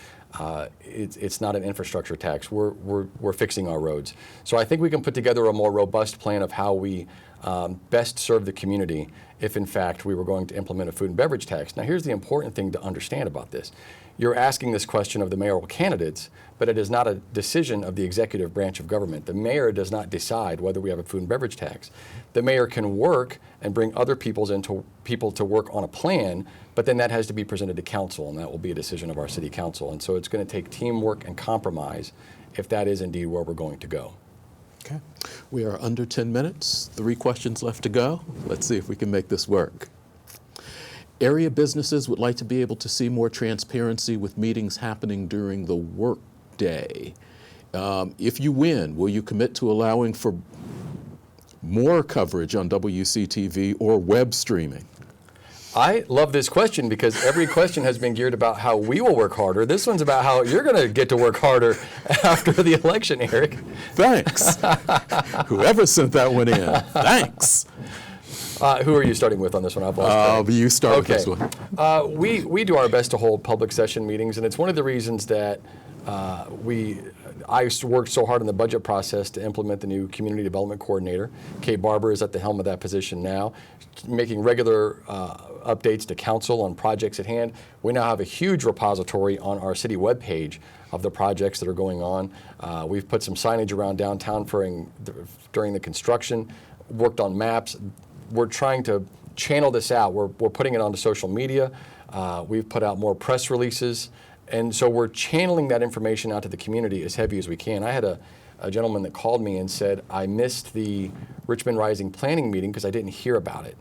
it's not an infrastructure tax. We're fixing our roads. So I think we can put together a more robust plan of how we best serve the community if, in fact, we were going to implement a food and beverage tax. Now, here's the important thing to understand about this. You're asking this question of the mayoral candidates, but it is not a decision of the executive branch of government. The mayor does not decide whether we have a food and beverage tax. The mayor can work and bring other people to work on a plan, but then that has to be presented to council, and that will be a decision of our city council. And so it's going to take teamwork and compromise if that is indeed where we're going to go. Okay. We are under 10 minutes, 3 questions left to go. Let's see if we can make this work. Area businesses would like to be able to see more transparency with meetings happening during the work day. If you win, will you commit to allowing for more coverage on WCTV or web streaming? I love this question because every question has been geared about how we will work harder. This one's about how you're going to get to work harder after the election, Eric. Thanks. Whoever sent that one in, thanks. Who are you starting with on this one? You start with this one. We do our best to hold public session meetings, and it's one of the reasons that I worked so hard in the budget process to implement the new community development coordinator. Kate Barber is at the helm of that position now, making regular updates to council on projects at hand. We now have a huge repository on our city webpage of the projects that are going on. We've put some signage around downtown during the construction, worked on maps. We're trying to channel this out. We're putting it onto social media. We've put out more press releases. And so we're channeling that information out to the community as heavy as we can. I had a gentleman that called me and said, I missed the Richmond Rising planning meeting because I didn't hear about it.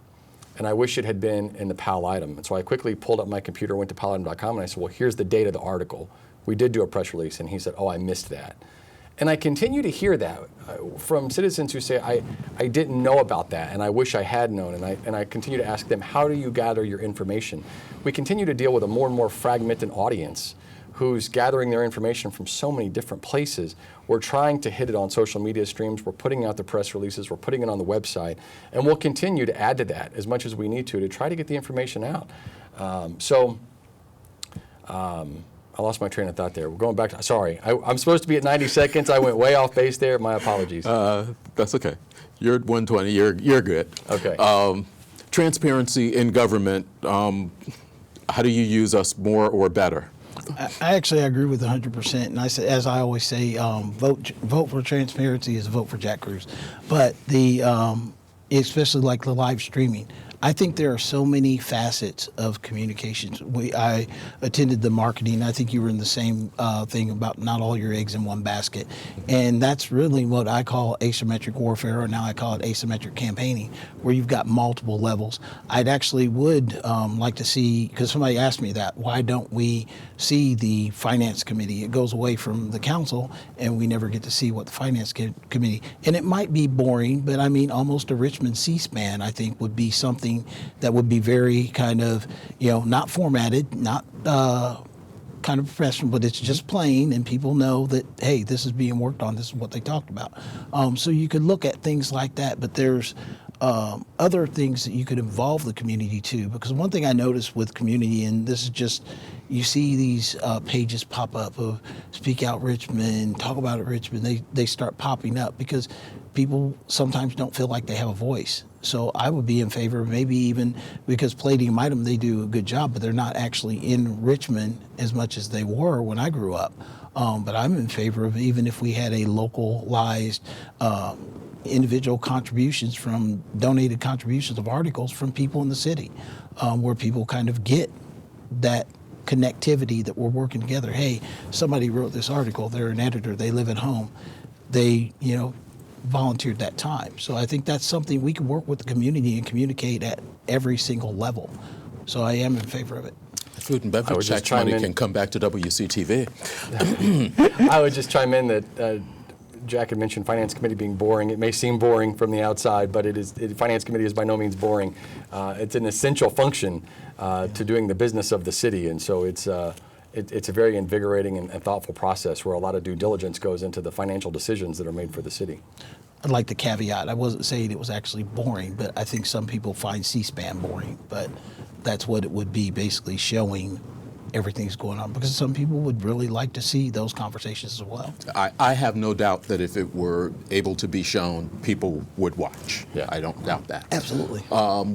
And I wish it had been in the PAL item. And so I quickly pulled up my computer, went to palitem.com, and I said, well, here's the date of the article. We did do a press release. And he said, oh, I missed that. And I continue to hear that from citizens who say, I didn't know about that, and I wish I had known. And I continue to ask them, how do you gather your information? We continue to deal with a more and more fragmented audience who's gathering their information from so many different places. We're trying to hit it on social media streams. We're putting out the press releases. We're putting it on the website. And we'll continue to add to that as much as we need to try to get the information out. I lost my train of thought there. We're going back to, sorry, I'm supposed to be at 90 seconds. I went way off base there. My apologies. That's okay. You're at 120. You're good. Okay. Transparency in government. How do you use us more or better? I actually agree with 100%. And I say, as I always say, vote for transparency is a vote for Jack Cruse. But especially like the live streaming, I think there are so many facets of communications. I attended the marketing. I think you were in the same thing about not all your eggs in one basket. And that's really what I call asymmetric warfare, or now I call it asymmetric campaigning, where you've got multiple levels. I'd actually would like to see, because somebody asked me that, why don't we see the finance committee? It goes away from the council, and we never get to see what the finance committee, and it might be boring, but I mean, almost a Richmond C-SPAN, I think, would be something that would be very kind of, not formatted, not kind of professional, but it's just plain, and people know that, hey, this is being worked on, this is what they talked about. So you could look at things like that, but there's other things that you could involve the community to, because one thing I noticed with community, and this is just, you see these pages pop up of Speak Out Richmond, Talk About It Richmond, they start popping up because people sometimes don't feel like they have a voice. So I would be in favor of maybe even, because Palladium Item, they do a good job, but they're not actually in Richmond as much as they were when I grew up. But I'm in favor of, even if we had a localized individual contributions from donated contributions of articles from people in the city, where people kind of get that connectivity that we're working together. Hey, somebody wrote this article, they're an editor, they live at home, they, volunteered that time. So I think that's something we can work with the community and communicate at every single level. So I am in favor of it. Food and beverage tax money can come back to WCTV. I would just chime in that Jack had mentioned Finance Committee being boring. It may seem boring from the outside, but Finance Committee is by no means boring. It's an essential function to doing the business of the city, and so it's a very invigorating and thoughtful process where a lot of due diligence goes into the financial decisions that are made for the city. I'd like to caveat, I wasn't saying it was actually boring, but I think some people find C-SPAN boring, but that's what it would be, basically showing everything's going on, because some people would really like to see those conversations as well. I have no doubt that if it were able to be shown, people would watch. Yeah. I don't doubt that. Absolutely.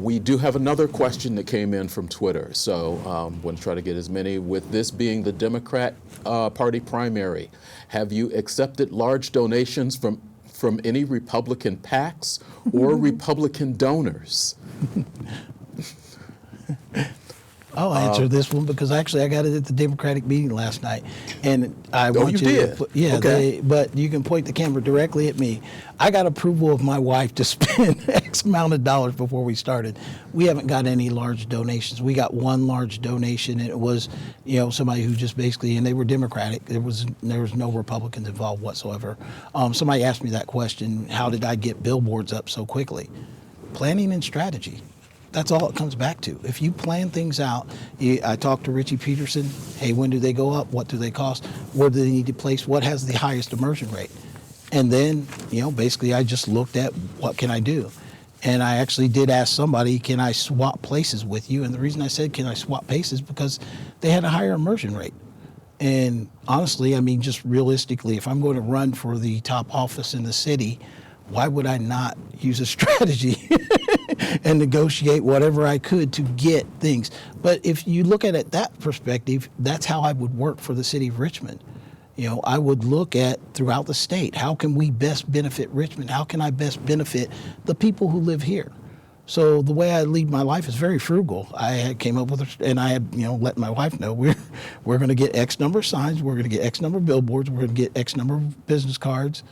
We do have another question that came in from Twitter, so want to try to get as many. With this being the Democrat Party primary, have you accepted large donations from any Republican PACs or Republican donors? I'll answer this one because actually I got it at the Democratic meeting last night, and I want you you did? to put, yeah, Okay. but you can point the camera directly at me. I got approval of my wife to spend X amount of dollars before we started. We haven't got any large donations. We got one large donation, and it was, somebody who just basically, and they were Democratic. There was no Republicans involved whatsoever. Somebody asked me that question: how did I get billboards up so quickly? Planning and strategy. That's all it comes back to. If you plan things out, I talked to Richie Peterson. Hey, when do they go up? What do they cost? Where do they need to place? What has the highest immersion rate? And then, basically I just looked at what can I do? And I actually did ask somebody, can I swap places with you? And the reason I said, can I swap places? Because they had a higher immersion rate. And honestly, just realistically, if I'm going to run for the top office in the city, why would I not use a strategy and negotiate whatever I could to get things? But if you look at it that perspective, that's how I would work for the city of Richmond. I would look at throughout the state, how can we best benefit Richmond? How can I best benefit the people who live here? So the way I lead my life is very frugal. I came up with, and I had, let my wife know we're going to get X number of signs, we're going to get X number of billboards, we're going to get X number of business cards,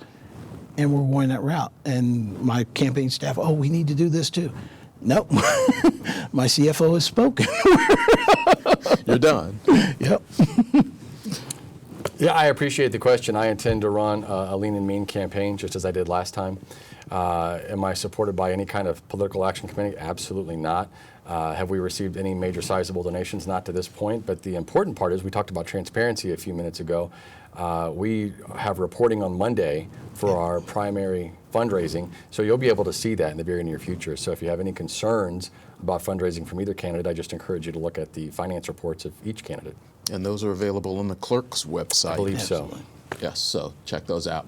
and we're going that route. And my campaign staff, we need to do this too. Nope. My CFO has spoken. You're done. Yep. Yeah, I appreciate the question. I intend to run a lean and mean campaign, just as I did last time. Am I supported by any kind of political action committee? Absolutely not. Have we received any major sizable donations? Not to this point. But the important part is, we talked about transparency a few minutes ago. We have reporting on Monday for our primary fundraising, so you'll be able to see that in the very near future. So if you have any concerns about fundraising from either candidate, I just encourage you to look at the finance reports of each candidate. And those are available on the clerk's website. I believe Absolutely. so. Yes, so check those out.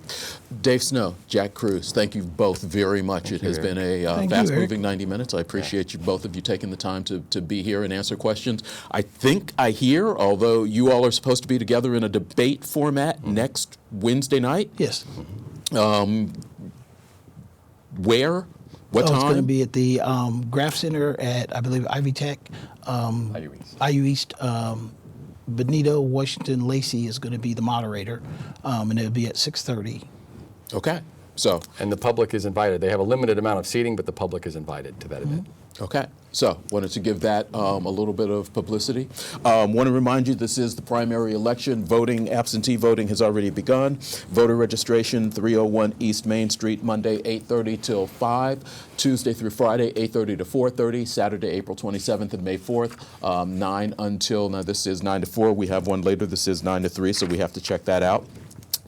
Dave Snow, Jack Cruse, thank you both very much. It has been a fast-moving 90 minutes. I appreciate you, both of you, taking the time to be here and answer questions. I think I hear, although you all are supposed to be together in a debate format next Wednesday night. Yes. Where? What time? It's going to be at the Graph Center at, I believe, Ivy Tech. IU East. Benito Washington Lacey is going to be the moderator, and it'll be at 6:30. Okay. So. And the public is invited. They have a limited amount of seating, but the public is invited to that event. Okay, so wanted to give that a little bit of publicity. Want to remind you, this is the primary election. Voting, absentee voting has already begun. Voter registration, 301 East Main Street, Monday, 8:30 till 5. Tuesday through Friday, 8:30 to 4:30. Saturday, April 27th and May 4th, 9 until, now this is 9 to 4. We have one later, this is 9 to 3, so we have to check that out.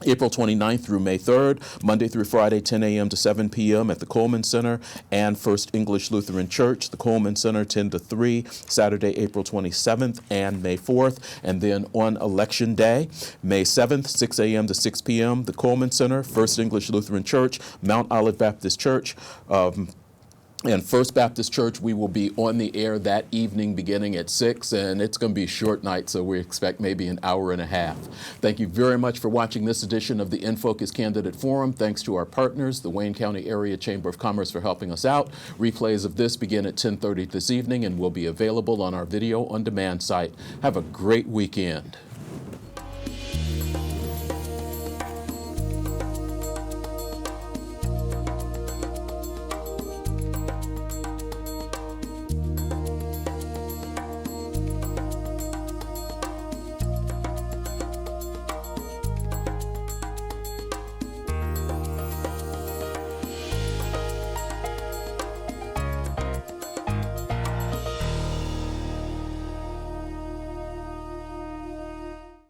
April 29th through May 3rd, Monday through Friday, 10 a.m. to 7 p.m. at the Coleman Center and First English Lutheran Church, the Coleman Center, 10 to 3, Saturday, April 27th and May 4th. And then on Election Day, May 7th, 6 a.m. to 6 p.m., the Coleman Center, First English Lutheran Church, Mount Olive Baptist Church, and First Baptist Church. We will be on the air that evening beginning at 6, and it's going to be a short night, so we expect maybe an hour and a half. Thank you very much for watching this edition of the InFocus Candidate Forum. Thanks to our partners, the Wayne County Area Chamber of Commerce, for helping us out. Replays of this begin at 10:30 this evening and will be available on our video on demand site. Have a great weekend.